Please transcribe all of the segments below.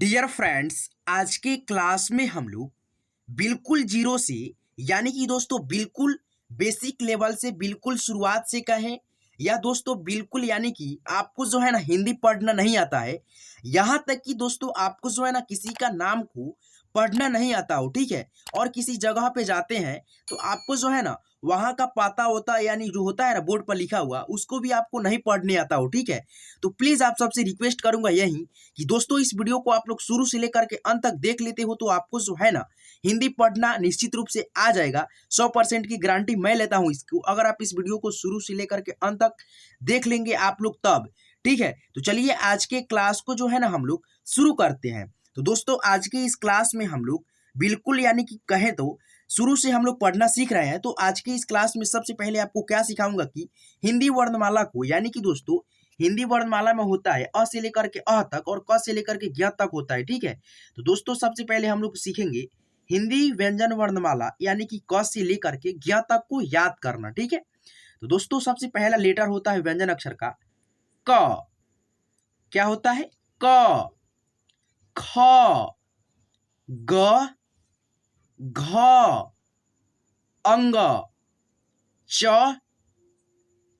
Dear friends, आज के class में हम लोग बिल्कुल जीरो से यानी कि दोस्तों बिल्कुल बेसिक लेवल से बिल्कुल शुरुआत से कहें या दोस्तों बिल्कुल यानी कि आपको जो है ना हिंदी पढ़ना नहीं आता है, यहाँ तक कि दोस्तों आपको जो है ना किसी का नाम को पढ़ना नहीं आता हो, ठीक है। और किसी जगह पे जाते हैं तो आपको जो है ना वहाँ का पता होता है, यानी जो होता है ना बोर्ड पर लिखा हुआ उसको भी आपको नहीं पढ़ने आता हो, ठीक है। तो प्लीज़ आप सबसे रिक्वेस्ट करूंगा यही कि दोस्तों इस वीडियो को आप लोग शुरू से लेकर के अंत तक देख लेते हो तो आपको जो है ना हिंदी पढ़ना निश्चित रूप से आ जाएगा। 100% की गारंटी मैं लेता हूं इसको, अगर आप इस वीडियो को शुरू से लेकर के अंत तक देख लेंगे आप लोग तब, ठीक है। तो चलिए आज के क्लास को जो है ना हम लोग शुरू करते हैं। तो दोस्तों आज के इस क्लास में हम लोग बिल्कुल यानी कि कहें तो शुरू से हम लोग पढ़ना सीख रहे हैं। तो आज के इस क्लास में सबसे पहले आपको क्या सिखाऊंगा कि हिंदी वर्णमाला को, यानी कि दोस्तों हिंदी वर्णमाला में होता है अ से लेकर के अ तक और क से लेकर के ज्ञ तक होता है, ठीक है। तो दोस्तों सबसे पहले हम लोग सीखेंगे हिंदी व्यंजन वर्णमाला यानी कि क से लेकर के ज्ञ तक को याद करना, ठीक है। तो दोस्तों सबसे पहला लेटर होता है व्यंजन अक्षर का क। क्या होता है? क, ख, ग, घ, अंग, च,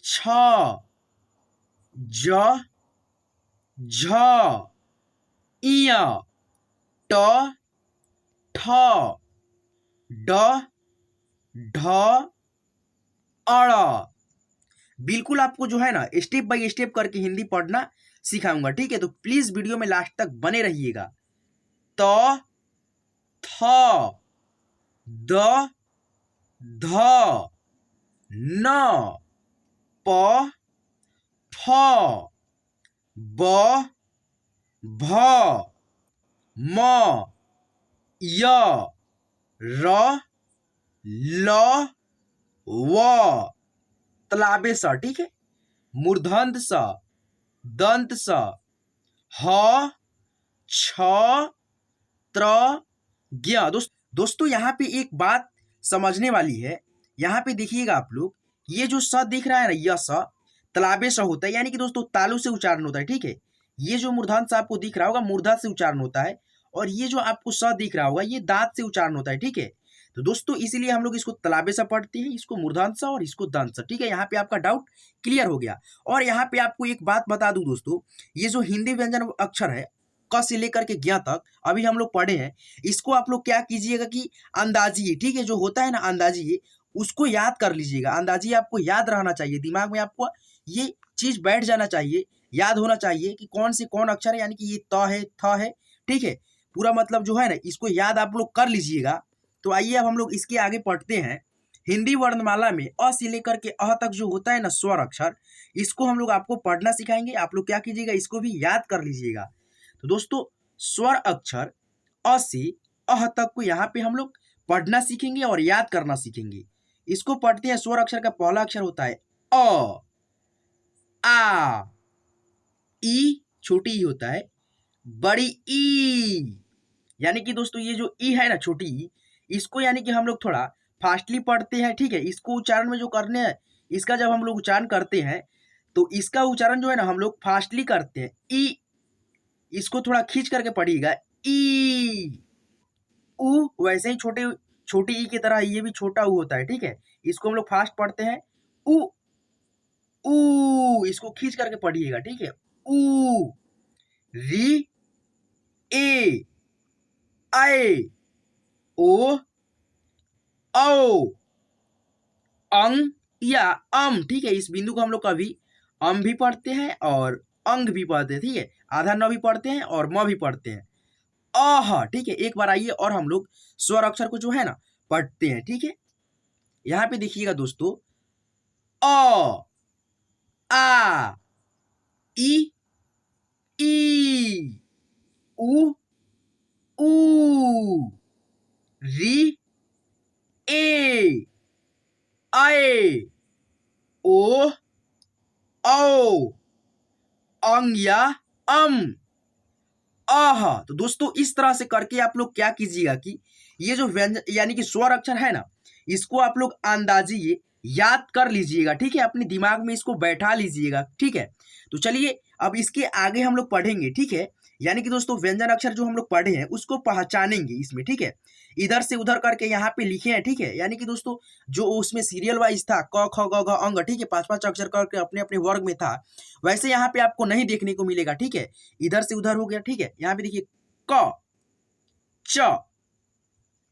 छ, ज, झ, इय, ट, ठ, ड, ढ, अड़। बिल्कुल आपको जो है ना स्टेप बाय स्टेप करके हिंदी पढ़ना सिखाऊंगा, ठीक है। तो प्लीज वीडियो में लास्ट तक बने रहिएगा। त, थ, द, ध, न, प, फ, ब, भ, म, य, र, ल, व, तलाबे स, ठीक है। मूर्धन्त स, दंत स, ह, छ, त्र, ज्ञ। दोस्तों यहाँ पे एक बात समझने वाली है। यहाँ पे देखिएगा आप लोग, ये जो स दिख रहा है ना, यह स तलाबे स होता है, यानी कि दोस्तों तालु से उच्चारण होता है, ठीक है। ये जो मूर्धन्त स आपको दिख रहा होगा मूर्धा से उच्चारण होता है, और ये जो आपको स दिख रहा होगा ये दांत से उच्चारण होता है, ठीक है। तो दोस्तों इसीलिए हम लोग इसको तलाबे सा पढ़ते हैं, इसको मूर्धन्त सा और इसको दंत सा, ठीक है। यहाँ पे आपका डाउट क्लियर हो गया। और यहाँ पे आपको एक बात बता दूं दोस्तों, ये जो हिंदी व्यंजन अक्षर है क से लेकर के ज्ञ तक अभी हम लोग पढ़े हैं, इसको आप लोग क्या कीजिएगा कि अंदाजिए, ठीक है। जो होता है ना अंदाजिए, उसको याद कर लीजिएगा। अंदाजिए आपको याद रहना चाहिए, दिमाग में आपको ये चीज बैठ जाना चाहिए, याद होना चाहिए कि कौन से कौन अक्षर है, यानी कि ये त है, थ है, ठीक है। पूरा मतलब जो है ना इसको याद आप लोग कर लीजिएगा। तो आइए अब हम लोग इसके आगे पढ़ते हैं। हिंदी वर्णमाला में अ से लेकर के अ तक जो होता है ना स्वर अक्षर, इसको हम लोग आपको पढ़ना सिखाएंगे। आप लोग क्या कीजिएगा, इसको भी याद कर लीजिएगा। तो दोस्तों स्वर अक्षर अ से अह तक को यहाँ पे हम लोग पढ़ना सीखेंगे और याद करना सीखेंगे। इसको पढ़ते हैं। स्वर अक्षर का पहला अक्षर होता है अ, आ, ई छोटी ई होता है, बड़ी ई, यानी कि दोस्तों ये जो ई है ना छोटी ई, इसको यानी कि हम लोग थोड़ा फास्टली पढ़ते हैं, ठीक है। इसको उच्चारण में जो करने हैं, इसका जब हम लोग उच्चारण करते हैं तो इसका उच्चारण जो है ना हम लोग फास्टली करते हैं। ई, इसको थोड़ा खींच करके पढ़िएगा, ई। उ वैसे ही छोटी ई की तरह ये भी छोटा ऊ होता है, ठीक है। इसको हम लोग फास्ट पढ़ते हैं, उ, ऊ, इसको खींच करके पढ़िएगा, ठीक है। ऊ, री, ए, ऐ, ओ, औ, अंग या अम, ठीक है। इस बिंदु को हम लोग कभी अम भी पढ़ते हैं और अंग भी पढ़ते हैं, ठीक है। आधा न भी पढ़ते हैं और म भी पढ़ते हैं। आह, ठीक है। एक बार आइए और हम लोग स्वर अक्षर को जो है ना पढ़ते हैं, ठीक है। यहाँ पे देखिएगा दोस्तों, अ, आ, ई, उ, ऊ, री, ए, ऐ, ओ, औ, अंग या अम, आह। तो दोस्तों इस तरह से करके आप लोग क्या कीजिएगा कि ये जो व्यंजन यानी कि स्वर अक्षर है ना, इसको आप लोग अंदाजिए याद कर लीजिएगा, ठीक है। अपने दिमाग में इसको बैठा लीजिएगा, ठीक है। तो चलिए अब इसके आगे हम लोग पढ़ेंगे, ठीक है। यानी कि दोस्तों व्यंजन अक्षर जो हम लोग पढ़े हैं उसको पहचानेंगे इसमें, ठीक है। इधर से उधर करके यहाँ पे लिखे हैं, ठीक है। यानी कि दोस्तों जो उसमें सीरियल वाइज था क ख ग घ अंग, ठीक है, 5-5 अक्षर करके अपने अपने वर्ग में था, वैसे यहाँ पे आपको नहीं देखने को मिलेगा, ठीक है। इधर से उधर हो गया, ठीक है। यहाँ पे देखिए क च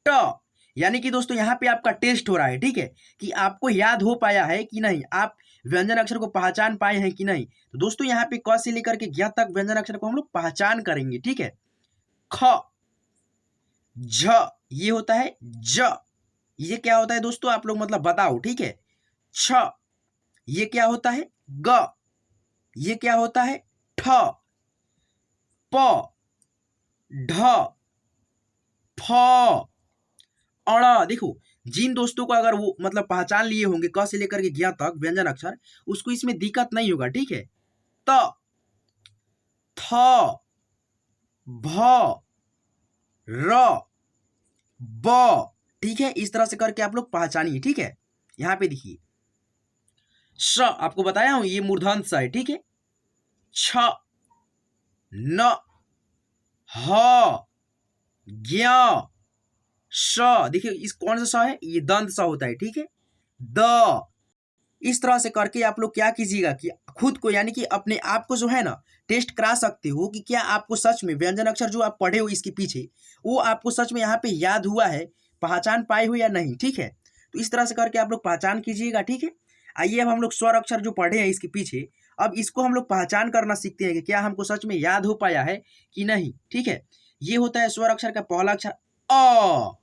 ट, यानी कि दोस्तों यहाँ पे आपका टेस्ट हो रहा है, ठीक है, कि आपको याद हो पाया है कि नहीं, आप व्यंजन अक्षर को पहचान पाए हैं कि नहीं। तो दोस्तों यहाँ पे क से लेकर के ज्ञ तक व्यंजन अक्षर को हम लोग पहचान करेंगे, ठीक है। ख, झ ये होता है ज, ये क्या होता है दोस्तों आप लोग मतलब बताओ, ठीक है। छ ये क्या होता है ग, ये क्या होता है ठ, प, ढ, फ, अड़। देखो जिन दोस्तों को अगर वो मतलब पहचान लिए होंगे क से लेकर के ज्ञ तक व्यंजन अक्षर, उसको इसमें दिक्कत नहीं होगा, ठीक है। त, थ, भ, र, ब, ठीक है। इस तरह से करके आप लोग पहचानिए, ठीक है। यहाँ पे देखिए श, आपको बताया हूं ये मूर्धन्य स है, ठीक है। छ, न, ह, ज्ञ, श, देखिए इस कौन सा स है, ये दंत स होता है, ठीक है। द, इस तरह से करके आप लोग क्या कीजिएगा कि खुद को यानी कि अपने आप को जो है ना टेस्ट करा सकते हो कि क्या आपको सच में व्यंजन अक्षर जो आप पढ़े हो इसके पीछे वो आपको सच में यहाँ पे याद हुआ है, पहचान पाए हो या नहीं, ठीक है। तो इस तरह से करके आप लोग पहचान कीजिएगा, ठीक है। आइए अब हम लोग स्वर अक्षर जो पढ़े हैं इसके पीछे, अब इसको हम लोग पहचान करना सीखते हैं कि क्या हमको सच में याद हो पाया है कि नहीं, ठीक है। ये होता है स्वर अक्षर का पहला अक्षर अ,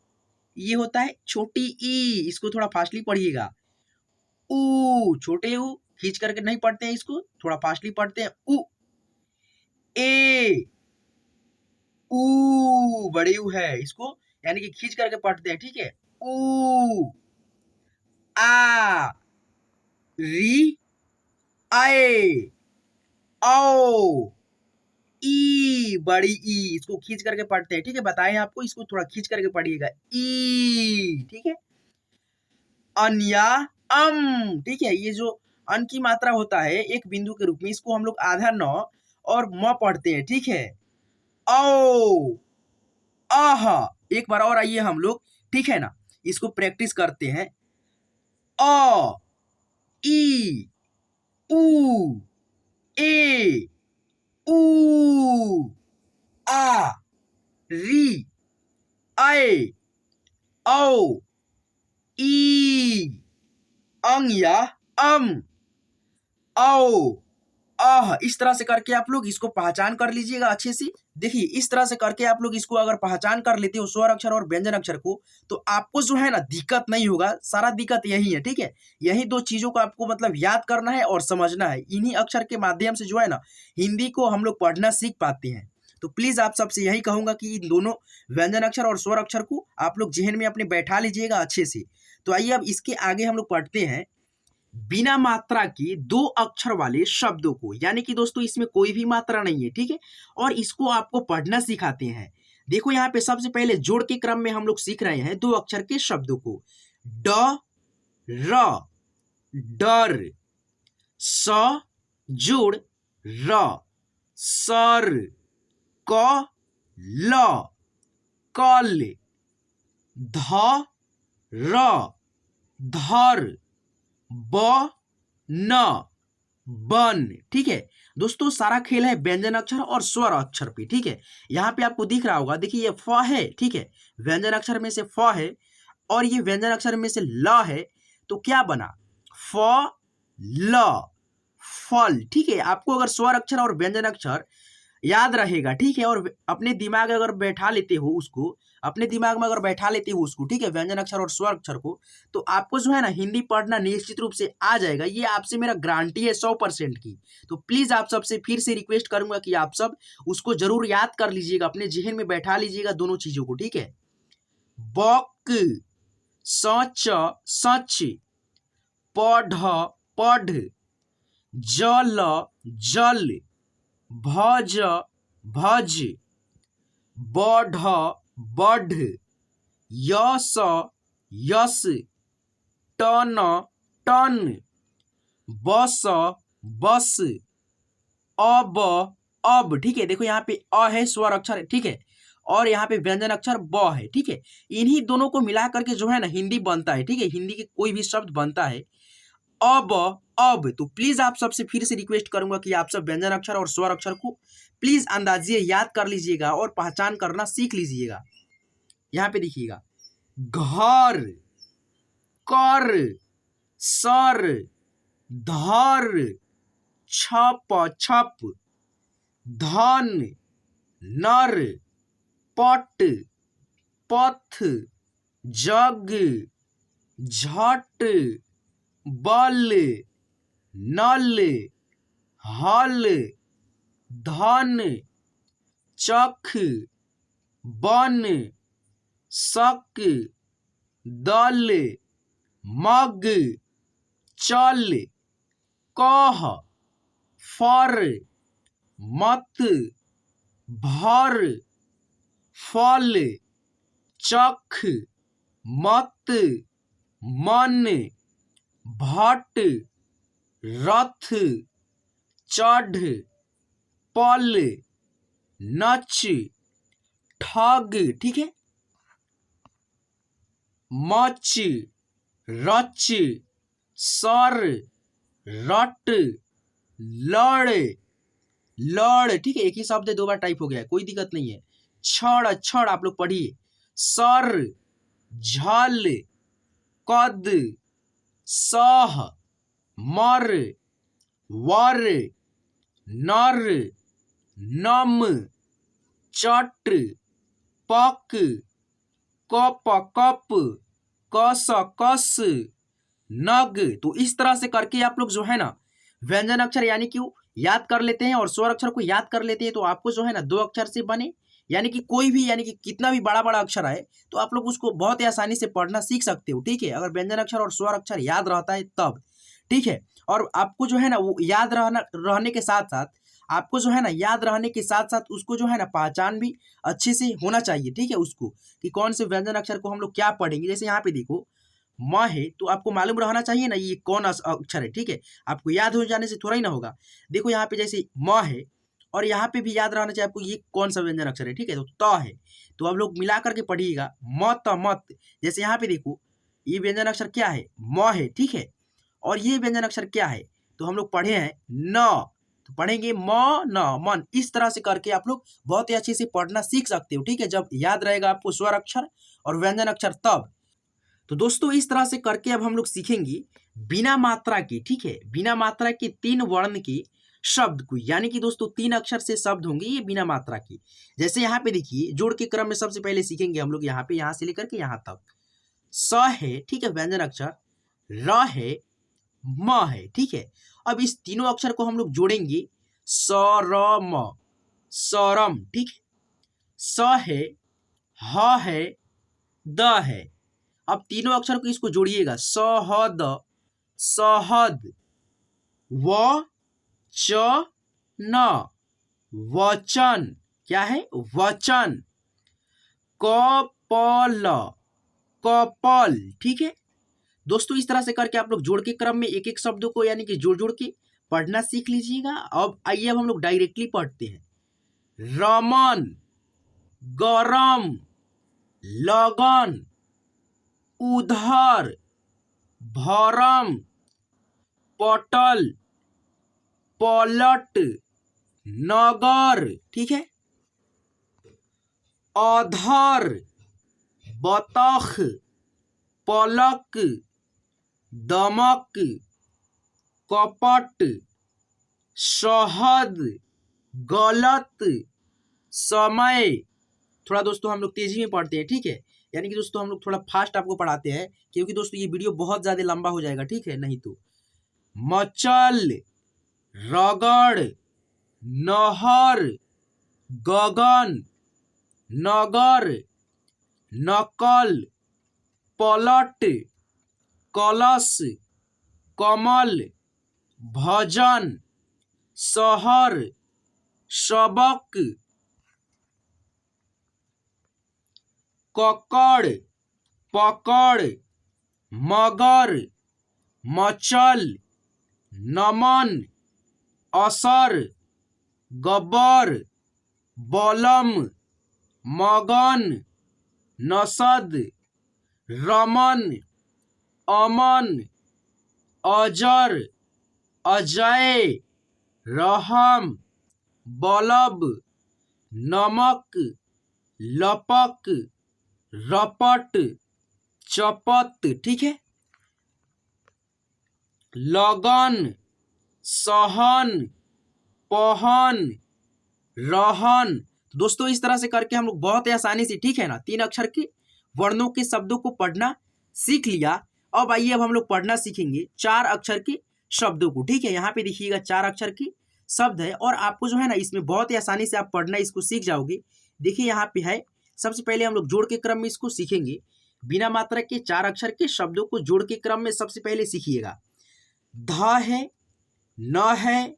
ये होता है छोटी ई, इसको थोड़ा फास्टली पढ़िएगा। ऊ, छोटे ऊ खींच करके नहीं पढ़ते हैं, इसको थोड़ा फास्टली पढ़ते हैं। ऊ, ए, ऊ बड़े ऊ है, इसको यानी कि खींच करके पढ़ते हैं, ठीक है। ऊ, आ, री, आए, औ, ई बड़ी ई, इसको खींच करके पढ़ते हैं, ठीक है। बताए आपको, इसको थोड़ा खींच करके पढ़िएगा। ई, ठीक है। अन्या अम, ठीक है। ये जो अन की मात्रा होता है एक बिंदु के रूप में, इसको हम लोग आधा न और म पढ़ते हैं, ठीक है। औ, आह, एक बार और आइए हम लोग, ठीक है ना, इसको प्रैक्टिस करते हैं। अ, ई, ऊ, ए, ऊ, आ, री, आए, औ, ई, अंग या अम, औ, आह। इस तरह से करके आप लोग इसको पहचान कर लीजिएगा अच्छे से। देखिए इस तरह से करके आप लोग इसको अगर पहचान कर लेते हो स्वर अक्षर और व्यंजन अक्षर को, तो आपको जो है ना दिक्कत नहीं होगा। सारा दिक्कत यही है, ठीक है। यही दो चीजों को आपको मतलब याद करना है और समझना है। इन्हीं अक्षर के माध्यम से जो है ना हिंदी को हम लोग पढ़ना सीख पाते हैं। तो प्लीज आप सबसे यही कहूंगा कि इन दोनों व्यंजन अक्षर और स्वर अक्षर को आप लोग जहन में अपने बैठा लीजिएगा अच्छे से। तो आइए अब इसके आगे हम लोग पढ़ते हैं बिना मात्रा के दो अक्षर वाले शब्दों को, यानी कि दोस्तों इसमें कोई भी मात्रा नहीं है, ठीक है। और इसको आपको पढ़ना सिखाते हैं। देखो यहाँ पे सबसे पहले जोड़ के क्रम में हम लोग सीख रहे हैं दो अक्षर के शब्दों को। ड, र, डर, स जोड़ र, सर, क, ल, कल, ध, र, धर, ब, न, बन, ठीक है। दोस्तों सारा खेल है व्यंजन अक्षर और स्वर अक्षर पे, ठीक है। यहाँ पे आपको दिख रहा होगा, देखिए ये फ है, ठीक है। व्यंजन अक्षर में से फ है और ये व्यंजन अक्षर में से ल है, तो क्या बना फ, ल, फल, ठीक है। आपको अगर स्वर अक्षर और व्यंजन अक्षर याद रहेगा, ठीक है, और अपने दिमाग अगर बैठा लेते हो उसको, अपने दिमाग में अगर बैठा लेते हो उसको, ठीक है, व्यंजन अक्षर और स्वर अक्षर को, तो आपको जो है ना हिंदी पढ़ना निश्चित रूप से आ जाएगा। ये आपसे मेरा गारंटी है 100% की। तो प्लीज आप सबसे फिर से रिक्वेस्ट करूंगा कि आप सब उसको जरूर याद कर लीजिएगा, अपने जहन में बैठा लीजिएगा दोनों चीजों को, ठीक है। बक, सच, सच, पढ़, पढ़, जल, जल, भज, भज, बढ़, बढ़, यश, यश, टन, टन, बस, बस, अब, अब, ठीक है। देखो यहाँ पे अ है स्वर अक्षर है, ठीक है, और यहाँ पे व्यंजन अक्षर ब है, ठीक है। इन्हीं दोनों को मिला करके जो है ना हिंदी बनता है, ठीक है। हिंदी के कोई भी शब्द बनता है अब। तो प्लीज आप सबसे फिर से रिक्वेस्ट करूंगा कि आप सब व्यंजन अक्षर और स्वर अक्षर को प्लीज अंदाजिए याद कर लीजिएगा और पहचान करना सीख लीजिएगा। यहाँ पे देखिएगा, घर, कर, सर, धर, छप, छप, धन, नर, पट, पथ, जग, झट, बल, नल, हल, धन, चख, बन, शक, दल, मग, चल, कह, फर, मत, भर, फल, चख, मत, मन, भट, रथ, चढ़, पल, नच, ठग, ठीक है, मच, रच, सर, रट, लड़, लड़, ठीक है। एक ही शब्द दो बार टाइप हो गया है, कोई दिक्कत नहीं है। छड़, छड़ आप लोग पढ़िए। सर, झल, कद, सह, मर, वर, नर, नम, चट, पक, कप, कप, कस, कस, नग। तो इस तरह से करके आप लोग जो है ना व्यंजन अक्षर यानी कि याद कर लेते हैं और स्वर अक्षर को याद कर लेते हैं। तो आपको जो है ना 2 अक्षर से बने यानी कि कोई भी यानी कि कितना भी बड़ा बड़ा अक्षर आए तो आप लोग उसको बहुत ही आसानी से पढ़ना सीख सकते हो, ठीक है। अगर व्यंजन अक्षर और स्वर अक्षर याद रहता है तब, ठीक है। और आपको जो है ना वो याद रहने के साथ साथ आपको जो है ना याद रहने के साथ साथ उसको जो है ना पहचान भी अच्छे से होना चाहिए, ठीक है। उसको कि कौन से व्यंजन अक्षर को हम लोग क्या पढ़ेंगे। जैसे यहाँ पे देखो म है तो आपको मालूम रहना चाहिए ना ये कौन अक्षर है, ठीक है। आपको याद हो जाने से थोड़ा ही ना होगा। देखो यहाँ पे जैसे म है और यहाँ पे भी याद रहना चाहिए आपको ये कौन सा व्यंजन अक्षर है, ठीक है। तो त है तो आप लोग मिला करके पढ़िएगा मत, मत। जैसे यहाँ पे देखो ये व्यंजन अक्षर क्या है, म है, ठीक है। और ये व्यंजन अक्षर क्या है तो हम लोग पढ़े हैं न, तो पढ़ेंगे म न मन। इस तरह से करके आप लोग बहुत ही अच्छे से पढ़ना सीख सकते हो, ठीक है। जब याद रहेगा आपको स्वर अक्षर और व्यंजन अक्षर तब। तो दोस्तों इस तरह से करके अब हम लोग सीखेंगे बिना मात्रा के, ठीक है, बिना मात्रा के 3 वर्ण के शब्द को, यानी कि दोस्तों 3 अक्षर से शब्द होंगे ये बिना मात्रा के। जैसे यहाँ पे देखिए जोड़ के क्रम में सबसे पहले सीखेंगे हम लोग यहाँ पे, यहाँ से लेकर के यहाँ तक। स है, ठीक है, व्यंजन अक्षर, र है, म है, ठीक है। अब इस तीनों अक्षर को हम लोग जोड़ेंगे सरम, सरम, ठीक है। स है, ह है, द है। अब तीनों अक्षर को इसको जोड़िएगा सहद, सहद, व च न, वचन, क्या है, वचन, कपल, कपल, ठीक है। दोस्तों इस तरह से करके आप लोग जोड़ के क्रम में एक एक शब्दों को यानी कि जोड़ जोड़ के पढ़ना सीख लीजिएगा। अब आइए अब हम लोग डायरेक्टली पढ़ते हैं। रमन, गरम, लगन, उधर, भरम, पटल, पलट, नगर, ठीक है। अधर, बतख, पलक, दमक, कपट, शहद, गलत, समय। थोड़ा दोस्तों हम लोग तेजी में पढ़ते हैं, ठीक है। यानी कि दोस्तों हम लोग थोड़ा फास्ट आपको पढ़ाते हैं क्योंकि दोस्तों ये वीडियो बहुत ज़्यादा लंबा हो जाएगा, ठीक है। नहीं तो मचल, रगड़, नहर, गगन, नगर, नकल, पलट, कलश, कमल, भजन, शहर, सबक, ककड़, पकड़, मगर, मचल, नमन, असर, गब्बर, बलम, मगन, नसद, रमन, अमन, अजर, अजय, रहम, बलब, नमक, लपक, रपट, चपत। ठीक है, लगन, सहन, पहन, रहन। तो दोस्तों इस तरह से करके हम लोग बहुत ही आसानी से, ठीक है ना, 3 अक्षर के वर्णों के शब्दों को पढ़ना सीख लिया। अब आइए अब हम लोग पढ़ना सीखेंगे 4 अक्षर के शब्दों को। ठीक है, यहाँ पे देखिएगा 4 अक्षर के शब्द है और आपको जो है ना इसमें बहुत ही आसानी से आप पढ़ना इसको सीख जाओगे। देखिए यहाँ पे है, सबसे पहले हम लोग जोड़ के क्रम में इसको सीखेंगे। बिना मात्रा के 4 अक्षर के शब्दों को जोड़ के क्रम में सबसे पहले सीखिएगा। ध है, न है,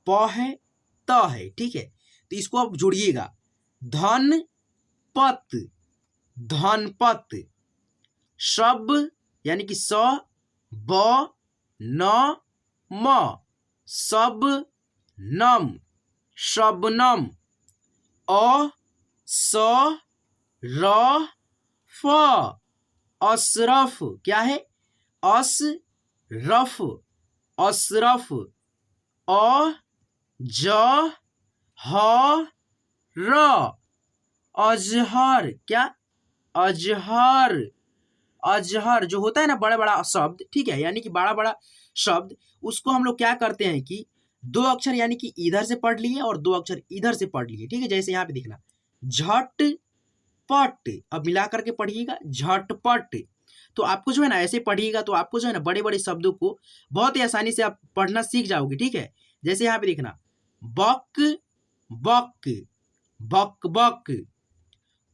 प है, त है। ठीक है, तो इसको आप जोड़िएगा। धन पत, धनपत। शब यानी कि स, ब, न, म, सब, नम, शबनम। अ, स, र, फ, अशरफ। क्या है? असरफ, अशरफ। अ, ज, ह, र, अजहर। क्या? अजहर, अजहर जो होता है ना बड़ा बड़ा शब्द, ठीक है, यानी कि बड़ा बड़ा शब्द, उसको हम लोग क्या करते हैं कि 2 अक्षर यानी कि इधर से पढ़ लिए और 2 अक्षर इधर से पढ़ लिए। ठीक है, जैसे यहाँ पे देखना, झटपट। अब मिला करके पढ़िएगा, झटपट। तो आपको जो है ना ऐसे पढ़िएगा तो आपको जो है ना बड़े बड़े शब्दों को बहुत ही आसानी से आप पढ़ना सीख जाओगे। ठीक है, जैसे यहाँ पे देखना, बक बक, बक बक।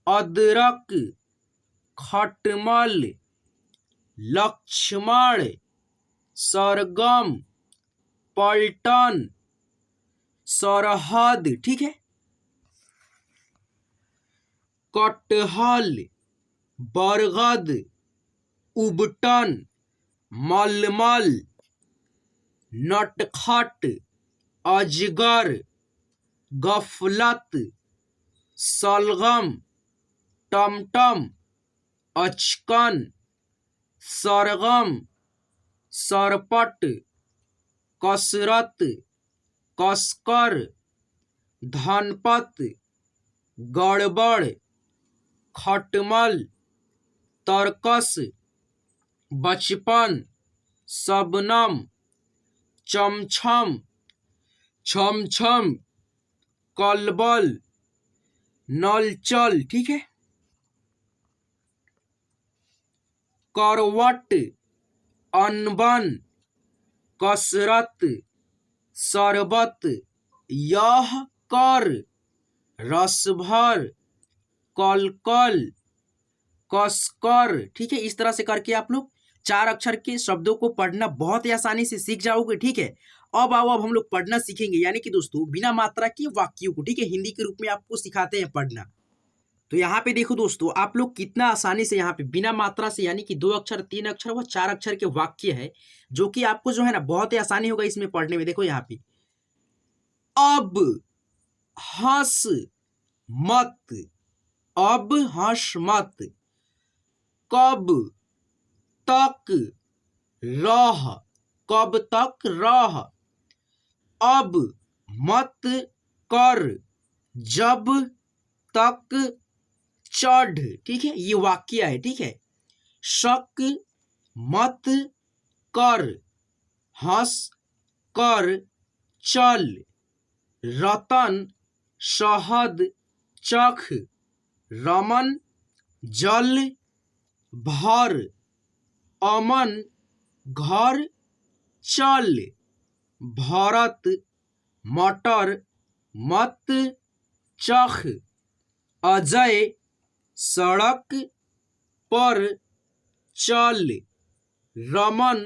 अदरक, खटमल, लक्ष्मण, सरगम, पलटन, सरहद। ठीक है, कटहल, बरगद, उबटन, मलमल, नटखट, अजगर, गफलत, सलगम, टमटम, अचकन, सरगम, सरपट, कसरत, कसकर, धनपत, गड़बड़, खटमल, तरकस, बचपन, सबनम, चमछम, छमछम, कलबल, नलचल। ठीक है, करवट, अनबन, कसरत, शरबत, यह कर, रसभर, कलकल, कसकर। ठीक है, इस तरह से करके आप लोग 4 अक्षर के शब्दों को पढ़ना बहुत ही आसानी से सीख जाओगे। ठीक है, अब आओ अब हम लोग पढ़ना सीखेंगे, यानी कि दोस्तों बिना मात्रा के वाक्यों को, ठीक है, हिंदी के रूप में आपको सिखाते हैं पढ़ना। तो यहाँ पे देखो दोस्तों, आप लोग कितना आसानी से यहाँ पे बिना मात्रा से, यानी कि 2 अक्षर, 3 अक्षर व 4 अक्षर के वाक्य है, जो कि आपको जो है ना बहुत ही आसानी होगा इसमें पढ़ने में। देखो यहाँ पे, अब हंस मत, अब हंस मत। कब तक रह, कब तक रह। अब मत कर, जब तक चढ़। ठीक है, ये वाक्य है। ठीक है, शक मत कर, हंस कर चल। रतन शहद चख, रमन जल भर। अमन घर चल। भरत मटर मत चख। अजय सड़क पर चल। रमन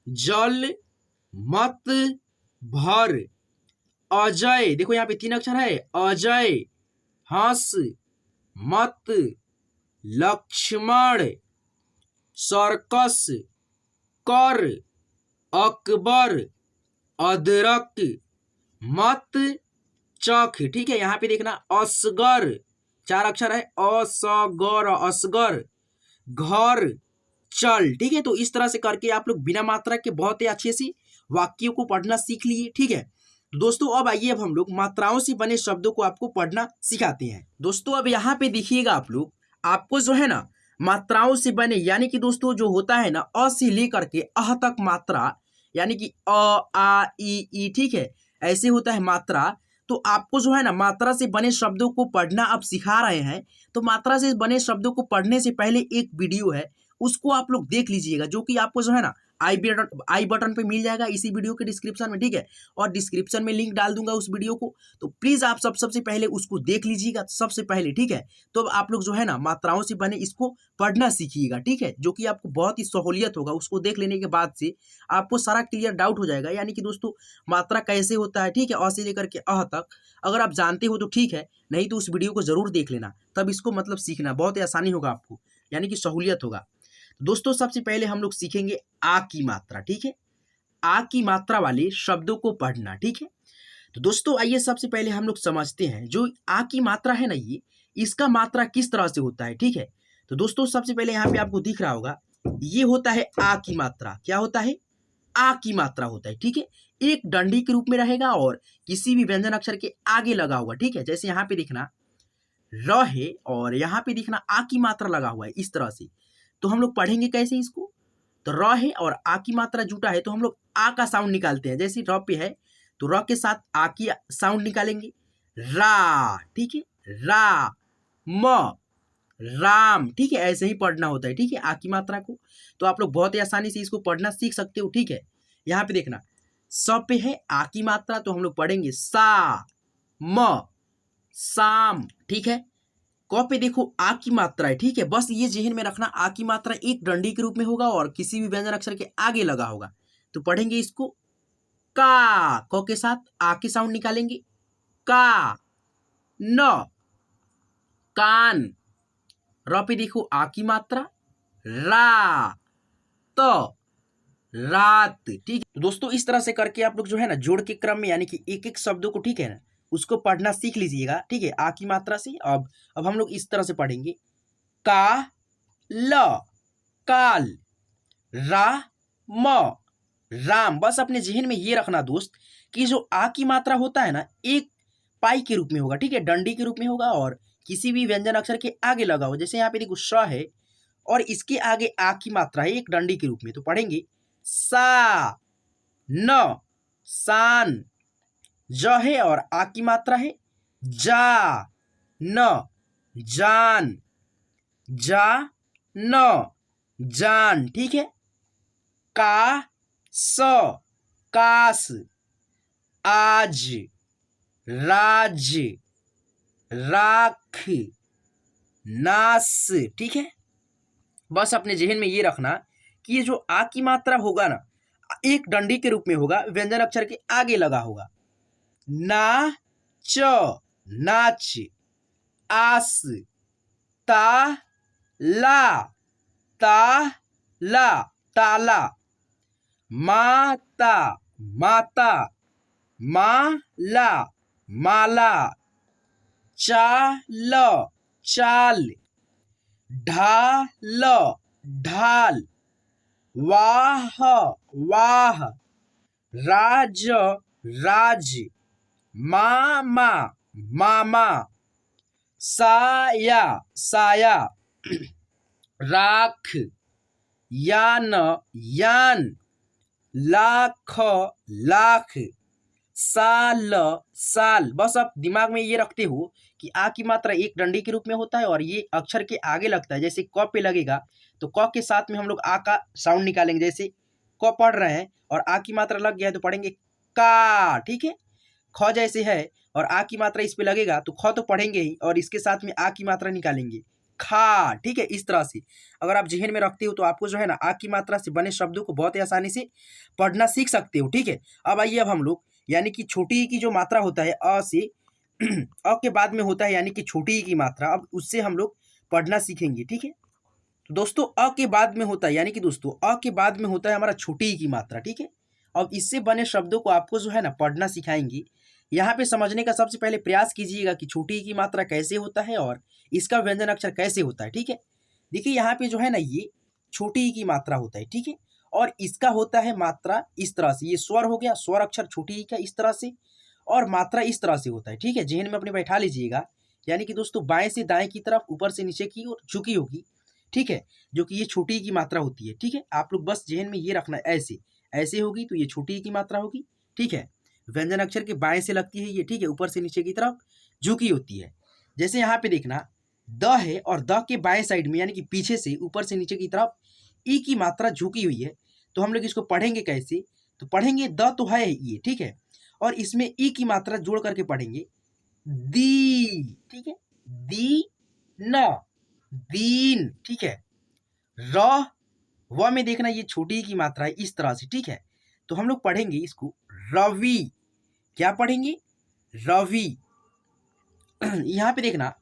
जल मत भर। अजय, देखो यहाँ पे 3 अक्षर है, अजय हंस मत। लक्ष्मण सर्कस कर। अकबर अदरक मत चख, ठीक है। यहाँ पे देखना असगर, 4 अक्षर है, असगर असगर, घर चल, ठीक है। तो इस तरह से करके आप लोग बिना मात्रा के बहुत ही अच्छे से वाक्यों को पढ़ना सीख लिए, ठीक है। तो दोस्तों अब आइए, अब हम लोग मात्राओं से बने शब्दों को आपको पढ़ना सिखाते हैं। दोस्तों अब यहाँ पे देखिएगा आप लोग, आपको जो है ना मात्राओं से बने, यानी कि दोस्तों जो होता है ना अ से लेकर के अह तक मात्रा, यानी कि अ आ ई, ठीक है, ऐसे होता है मात्रा। तो आपको जो है ना मात्रा से बने शब्दों को पढ़ना अब सिखा रहे हैं। तो मात्रा से बने शब्दों को पढ़ने से पहले एक वीडियो है, उसको आप लोग देख लीजिएगा, जो कि आपको जो है ना आई बटन पे मिल जाएगा इसी वीडियो के डिस्क्रिप्शन में, ठीक है। और डिस्क्रिप्शन में लिंक डाल दूंगा उस वीडियो को, तो प्लीज आप सबसे पहले उसको देख लीजिएगा सबसे पहले, ठीक है। तो अब आप लोग जो है ना मात्राओं से बने इसको पढ़ना सीखिएगा, ठीक है, जो कि आपको बहुत ही सहूलियत होगा। उसको देख लेने के बाद से आपको सारा क्लियर डाउट हो जाएगा, यानी कि दोस्तों मात्रा कैसे होता है, ठीक है, अ से लेकर के अह तक। अगर आप जानते हो तो ठीक है, नहीं तो उस वीडियो को जरूर देख लेना, तब इसको मतलब सीखना बहुत ही आसानी होगा आपको, यानी कि सहूलियत होगा। दोस्तों सबसे पहले हम लोग सीखेंगे आ की मात्रा, ठीक है, आ की मात्रा वाले शब्दों को पढ़ना, ठीक है। तो दोस्तों आइए सबसे पहले हम लोग समझते हैं जो आ की मात्रा है ना, ये इसका मात्रा किस तरह से होता है, ठीक है। तो दोस्तों सबसे पहले यहाँ पे आपको दिख रहा होगा, ये होता है आ की मात्रा। क्या होता है? आ की मात्रा होता है, ठीक है। एक डंडी के रूप में रहेगा और किसी भी व्यंजन अक्षर के आगे लगा हुआ, ठीक है। जैसे यहाँ पे दिखना र है और यहाँ पे दिखना आ की मात्रा लगा हुआ है, इस तरह से। तो हम लोग पढ़ेंगे कैसे इसको? तो र है और आ की मात्रा जुटा है, तो हम लोग आ का साउंड निकालते हैं। जैसे र पे है तो र के साथ आ की साउंड निकालेंगे, रा, ठीक है, रा म राम, ठीक है। ऐसे ही पढ़ना होता है, ठीक है, आ की मात्रा को। तो आप लोग बहुत ही आसानी से इसको पढ़ना सीख सकते हो, ठीक है। यहाँ पे देखना स पे है आ की मात्रा, तो हम लोग पढ़ेंगे सा म साम, ठीक है। क पे देखो आ की मात्रा है, ठीक है। बस ये जहन में रखना, आ की मात्रा एक डंडी के रूप में होगा और किसी भी व्यंजन अक्षर के आगे लगा होगा। तो पढ़ेंगे इसको का, क के साथ आ की साउंड निकालेंगे, का न कान। र पे देखो आ की मात्रा, रा त रात, ठीक है। तो दोस्तों इस तरह से करके आप लोग जो है ना जोड़ के क्रम में, यानी कि एक एक शब्दों को, ठीक है ना, उसको पढ़ना सीख लीजिएगा, ठीक है, आ की मात्रा से। अब हम लोग इस तरह से पढ़ेंगे का ल काल, रा म राम। बस अपने जहन में ये रखना दोस्त कि जो आ की मात्रा होता है ना एक पाई के रूप में होगा, ठीक है, डंडी के रूप में होगा और किसी भी व्यंजन अक्षर के आगे लगा हो। जैसे यहाँ पे देखो श है और इसके आगे आ की मात्रा है एक डंडी के रूप में, तो पढ़ेंगे सा न सान। ज है और आ की मात्रा है जा न जान, जा न जान, ठीक है। का स कास, आज राज, राख नास, ठीक है। बस अपने जहन में ये रखना कि ये जो आ की मात्रा होगा ना एक डंडी के रूप में होगा, व्यंजन अक्षर के आगे लगा होगा। ना च नाच, आस ता ला ताला ताला, माता माता, माला माला, चाल चाल, ढाल ढाल, वाह वाह, राज राज, मामा मामा, साया साया, राख यान यान, लाख लाख, साल साल। बस आप दिमाग में ये रखते हो कि आ की मात्रा एक डंडी के रूप में होता है और ये अक्षर के आगे लगता है। जैसे क पे लगेगा तो क के साथ में हम लोग आ का साउंड निकालेंगे। जैसे क पढ़ रहे हैं और आ की मात्रा लग गया है तो पढ़ेंगे का, ठीक है। ख जैसे है और आ की मात्रा इस पे लगेगा तो ख तो पढ़ेंगे ही और इसके साथ में आ की मात्रा निकालेंगे खा, ठीक है। इस तरह से अगर आप जहन में रखते हो तो आपको जो है ना आ की मात्रा से बने शब्दों को बहुत ही आसानी से पढ़ना सीख सकते हो, ठीक है। अब आइए, अब हम लोग यानी कि छोटी ई की जो मात्रा होता है अ से अ के बाद में होता है, यानी कि छोटी ई की मात्रा, अब उससे हम लोग पढ़ना सीखेंगे, ठीक है। तो दोस्तों अ के बाद में होता है, यानी कि दोस्तों अ के बाद में होता है हमारा छोटी ई की मात्रा, ठीक है। अब इससे बने शब्दों को आपको जो है ना पढ़ना सिखाएंगे यहाँ पे समझने का सबसे पहले प्रयास कीजिएगा कि छोटी ई की मात्रा कैसे होता है और इसका व्यंजन अक्षर कैसे होता है। ठीक है, देखिए यहाँ पे जो है ना ये छोटी ई की मात्रा होता है। ठीक है, और इसका होता है मात्रा इस तरह से, ये स्वर हो गया, स्वर अक्षर छोटी ई का इस तरह से, और मात्रा इस तरह से होता है। ठीक है, जहन में अपने बैठा लीजिएगा, यानी कि दोस्तों बाएं से दाएं की तरफ, ऊपर से नीचे की ओर झुकी होगी। ठीक है, जो कि ये छोटी ई की मात्रा होती है। ठीक है, आप लोग बस जहन में ये रखना है, ऐसे ऐसे होगी तो ये छोटी ई की मात्रा होगी। ठीक है, व्यंजन अक्षर के बाएं से लगती है ये। ठीक है, ऊपर से नीचे की तरफ झुकी होती है। जैसे यहाँ पे देखना द है और द के बाएं साइड में यानी कि पीछे से ऊपर से नीचे की तरफ ई की मात्रा झुकी हुई है। तो हम लोग इसको पढ़ेंगे कैसे, तो पढ़ेंगे द तो है ये। ठीक है, और इसमें ई की मात्रा जोड़ करके पढ़ेंगे दी। ठीक है, दी न, दीन। ठीक है, र व में देखना ये छोटी ई की मात्रा है इस तरह से। ठीक है, तो हम लोग पढ़ेंगे इसको रवि। क्या पढ़ेंगे, रवि। यहाँ पे देखना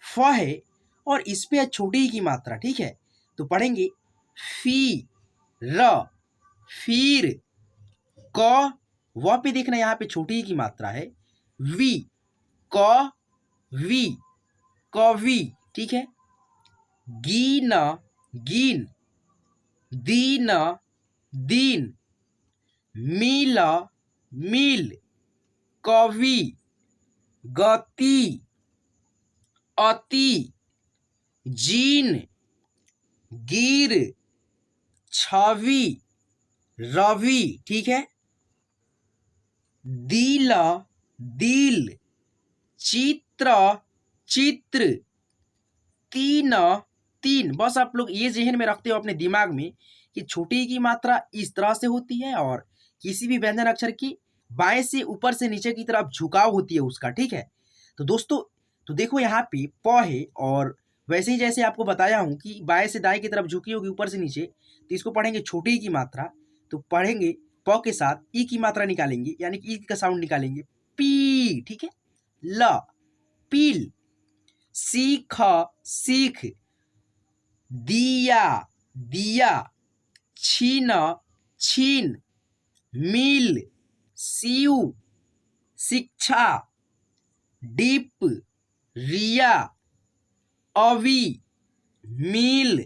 फ है और इस पे है छोटी ई की मात्रा। ठीक है, तो पढ़ेंगे फी र, फिर। क व पे देखना यहाँ पे छोटी ई की मात्रा है वी, क वी, कवि। ठीक है, गीन, गीन, दीन, दीन, मील, मील, कवि, गति, अति, जीन, गिर, छवि, रवि। ठीक है, दिल, दिल, चित्र, चित्र, तीन, तीन। बस आप लोग ये जहन में रखते हो अपने दिमाग में कि छोटी ई की मात्रा इस तरह से होती है और किसी भी व्यंजन अक्षर की बाएं से ऊपर से नीचे की तरफ झुकाव होती है उसका। ठीक है, तो दोस्तों तो देखो यहाँ पे प है और वैसे ही जैसे आपको बताया हूँ कि बाएं से दाएं की तरफ झुकी होगी ऊपर से नीचे, तो इसको पढ़ेंगे छोटी ई की मात्रा। तो पढ़ेंगे प के साथ ई की मात्रा निकालेंगे, यानी कि ई का साउंड निकालेंगे पी। ठीक है, ल, पील, सीख, सीख, दिया, दिया, छीन, छीन, मिल, सीव, शिक्षा, डिप, रिया, अवी, मिल,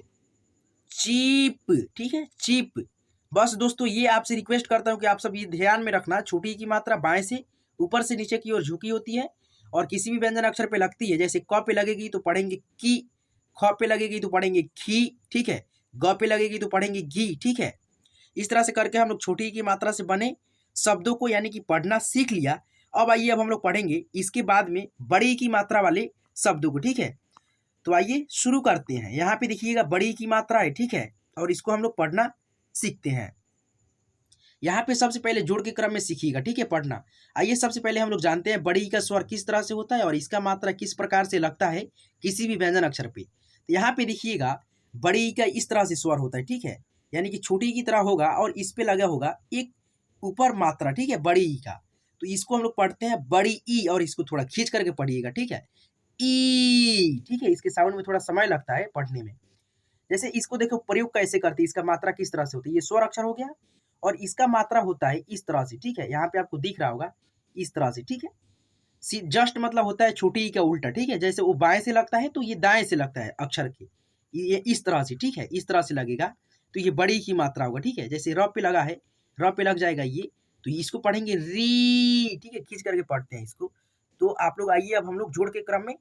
चीप। ठीक है, चीप। बस दोस्तों ये आपसे रिक्वेस्ट करता हूँ कि आप सब ये ध्यान में रखना, छोटी ई की मात्रा बाएं से ऊपर से नीचे की ओर झुकी होती है और किसी भी व्यंजन अक्षर पे लगती है। जैसे क पे लगेगी तो पढ़ेंगे की, ख पे लगेगी तो पढ़ेंगे खी। ठीक है, ग पे लगेगी तो पढ़ेंगे घी। ठीक है, इस तरह से करके हम लोग छोटी ई की मात्रा से बने शब्दों को यानी कि पढ़ना सीख लिया। अब आइए अब हम लोग पढ़ेंगे इसके बाद में बड़ी ई की मात्रा वाले शब्दों को। ठीक है, तो आइए शुरू करते हैं। यहाँ पे देखिएगा बड़ी ई की मात्रा है। ठीक है, और इसको हम लोग पढ़ना सीखते हैं। यहाँ पे सबसे पहले जोड़ के क्रम में सीखिएगा। ठीक है, पढ़ना। आइए सबसे पहले हम लोग जानते हैं बड़ी ई का स्वर किस तरह से होता है और इसका मात्रा किस प्रकार से लगता है किसी भी व्यंजन अक्षर पे। तो यहाँ पे देखिएगा बड़ी ई का इस तरह से स्वर होता है। ठीक है, यानी कि छोटी ई की तरह होगा और इस पे लगा होगा एक ऊपर मात्रा। ठीक है, बड़ी ई का, तो इसको हम लोग पढ़ते हैं बड़ी ई और इसको थोड़ा खींच करके पढ़िएगा। ठीक है, ई। ठीक है, इसके साउंड में थोड़ा समय लगता है पढ़ने में। जैसे इसको देखो प्रयोग कैसे करते हैं, इसका मात्रा किस तरह से होती है। ये स्वर अक्षर हो गया और इसका मात्रा होता है इस तरह से। ठीक है, यहाँ पे आपको दिख रहा होगा इस तरह से। ठीक है, जस्ट मतलब होता है छोटी ई का उल्टा। ठीक है, जैसे वो बाएं से लगता है तो ये दाएं से लगता है अक्षर के, ये इस तरह से। ठीक है, इस तरह से लगेगा तो ये बड़ी की मात्रा होगा। ठीक है, जैसे र पे लगा है, र पे लग जाएगा ये, तो इसको पढ़ेंगे री। ठीक है, खींच करके पढ़ते हैं इसको। तो आप लोग आइए अब हम लोग जोड़ के क्रम में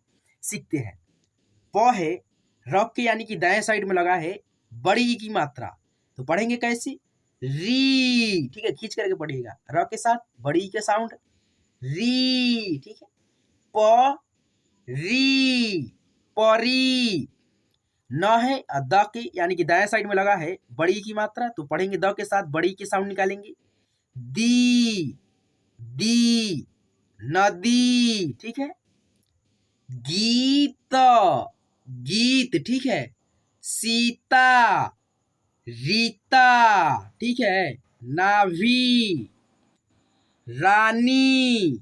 सीखते हैं। प है, र के यानी कि दाएं साइड में लगा है बड़ी ई की मात्रा, तो पढ़ेंगे कैसे, री। ठीक है, खींच करके पढ़िएगा र के साथ बड़ी ई का साउंड री। ठीक है, प री, परी। न है द के यानी कि दाएं साइड में लगा है बड़ी की मात्रा, तो पढ़ेंगे द के साथ बड़ी के साउंड निकालेंगे दी, दी, नदी। ठीक है, गीत, गीत। ठीक है, सीता, रीता। ठीक है, नाभी, रानी,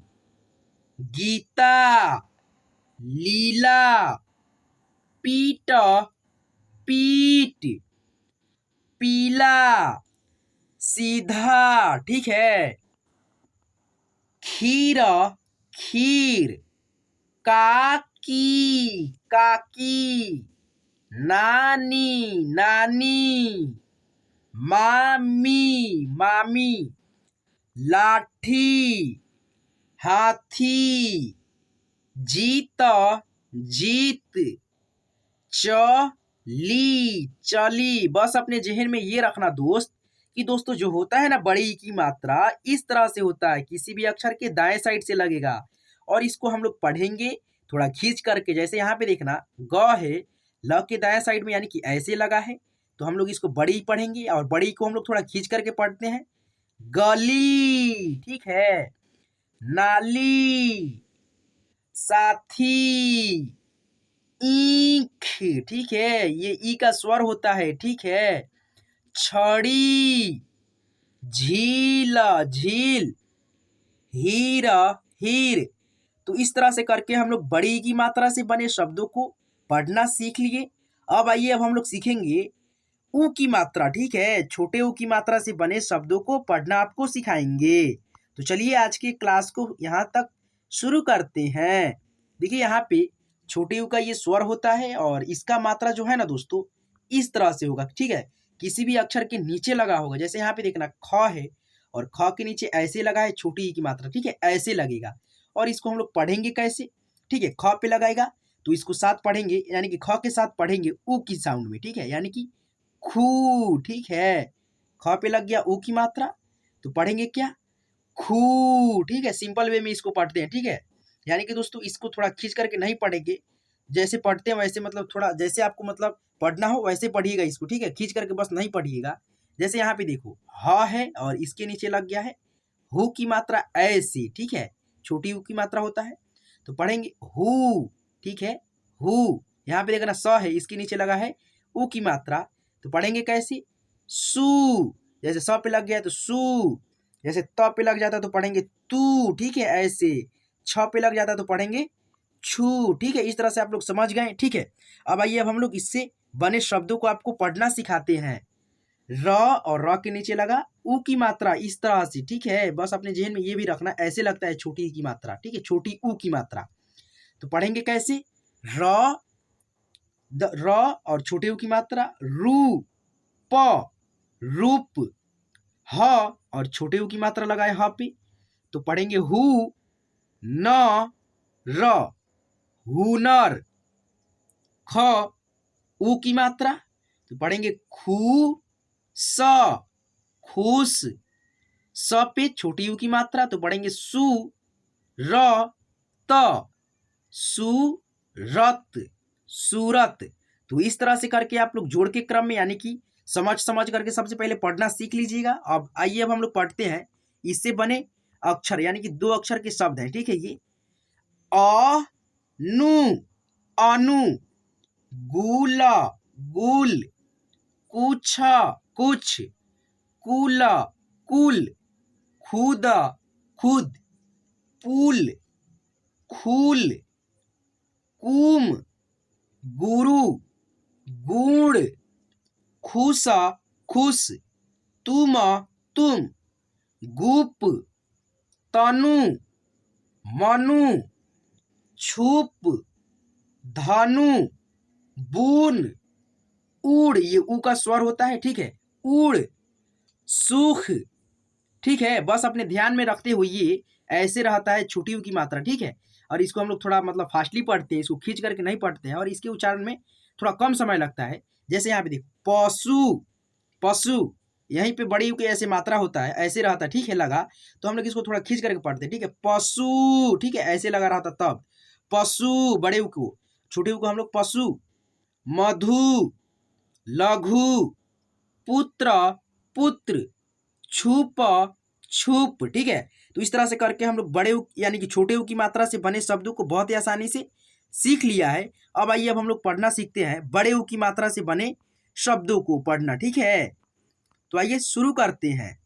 गीता, लीला, पीट, पीट, पीला, सीधा। ठीक है, खीर, खीर, काकी काकी, नानी नानी, मामी मामी, लाठी हाथी, जीता जीत, चली चली। बस अपने जहन में ये रखना दोस्त कि दोस्तों जो होता है ना बड़ी ई की मात्रा इस तरह से होता है, किसी भी अक्षर के दाएं साइड से लगेगा और इसको हम लोग पढ़ेंगे थोड़ा खींच करके। जैसे यहाँ पे देखना ग है, ल के दाएं साइड में यानी कि ऐसे लगा है, तो हम लोग इसको बड़ी पढ़ेंगे और बड़ी को हम लोग थोड़ा खींच करके पढ़ते हैं। गली, ठीक है, नाली, साथी, ईख, ठीक है, ये ई का स्वर होता है, ठीक है, छड़ी, झील झील, हीरा हीर। तो इस तरह से करके हम लोग बड़ी की मात्रा से बने शब्दों को पढ़ना सीख लिए। अब आइए अब हम लोग सीखेंगे ऊ की मात्रा, ठीक है, छोटे ऊ की मात्रा से बने शब्दों को पढ़ना आपको सिखाएंगे। तो चलिए आज के क्लास को यहाँ तक शुरू करते हैं। देखिए यहाँ पे छोटे ऊ का ये स्वर होता है और इसका मात्रा जो है ना दोस्तों इस तरह से होगा, ठीक है, किसी भी अक्षर के नीचे लगा होगा। जैसे यहाँ पे देखना ख है और ख के नीचे ऐसे लगा है छोटी ई की मात्रा, ठीक है, ऐसे लगेगा। और इसको हम लोग पढ़ेंगे कैसे, ठीक है, ख पे लगाएगा तो इसको साथ पढ़ेंगे, यानी कि ख के साथ पढ़ेंगे ऊ की साउंड में, ठीक है, यानी कि खू, ठीक है, ख पे लग गया ऊ की मात्रा तो पढ़ेंगे क्या, खू, ठीक है, सिंपल वे में इसको पढ़ते हैं, ठीक है। यानी कि दोस्तों इसको थोड़ा खींच करके नहीं पढ़ेंगे, जैसे पढ़ते हैं वैसे, मतलब थोड़ा जैसे आपको मतलब पढ़ना हो वैसे पढ़िएगा इसको, ठीक है, खींच करके बस नहीं पढ़िएगा। जैसे यहाँ पे देखो ह है और इसके नीचे लग गया है हु की मात्रा ऐसे, ठीक है, छोटी हु की मात्रा होता है तो पढ़ेंगे हु, ठीक है, हु। यहाँ पे देखना स है, इसके नीचे लगा है उ की मात्रा तो पढ़ेंगे कैसे, सू। जैसे स पे लग गया तो सू, जैसे त पे लग जाता तो पढ़ेंगे तू, ठीक है, ऐसे। छ पे लग जाता तो पढ़ेंगे छू, ठीक है। इस तरह से आप लोग समझ गए, ठीक है। अब आइए अब हम लोग इससे बने शब्दों को आपको पढ़ना सिखाते हैं। र और र के नीचे लगा उ की मात्रा इस तरह से, ठीक है, बस अपने जहन में ये भी रखना, ऐसे लगता है छोटी की मात्रा, ठीक है, छोटी उ की मात्रा तो पढ़ेंगे कैसे, र र और छोटे उ की मात्रा रू, प, रूप, ह और छोटे उ की मात्रा लगाए ह पे तो पढ़ेंगे हु, न, र, हुनर, ख, उ की मात्रा तो पढ़ेंगे खू, स, खुश, स पे छोटी उ की मात्रा तो पढ़ेंगे सु, र, त, सूरत, सूरत। तो इस तरह से करके आप लोग जोड़ के क्रम में यानी कि समझ समझ करके सबसे पहले पढ़ना सीख लीजिएगा। अब आइए अब हम लोग पढ़ते हैं इससे बने अक्षर, यानी कि 2 अक्षर के शब्द हैं, ठीक है। ये अ, नु, अनु, गुला, गुल, कुछ, कुछ, कुल, कुल, खुद, खुद, पुल, खूल, कुम, गुरु, गुण, खुश, खुश, तुम, तुम, गुप, तनु, मनु, छुप, धनु, बून, उड़, ये ऊ का स्वर होता है, ठीक है, उड़, सुख, ठीक है। बस अपने ध्यान में रखते हुए ये ऐसे रहता है छोटी ऊ की मात्रा, ठीक है। और इसको हम लोग थोड़ा मतलब फास्टली पढ़ते हैं, इसको खींच करके नहीं पढ़ते हैं और इसके उच्चारण में थोड़ा कम समय लगता है। जैसे यहाँ पे देखो पशु, पशु, यहीं पे बड़ी ऊ की ऐसे मात्रा होता है, ऐसे रहता है, ठीक है, लगा तो हम लोग इसको थोड़ा खींच करके पढ़ते हैं, ठीक है, पशु, ठीक है, ऐसे लगा रहता तब पशु, बड़े ऊ को, छोटे ऊ को हम लोग पशु, मधु, लघु, पुत्र, पुत्र, छुप, छुप, ठीक है। तो इस तरह से करके हम लोग बड़े ऊ यानी कि छोटे ऊ की मात्रा से बने शब्दों को बहुत ही आसानी से सीख लिया है। अब आइए अब हम लोग पढ़ना सीखते हैं बड़े ऊ की मात्रा से बने शब्दों को पढ़ना, ठीक है। तो आइए शुरू करते हैं।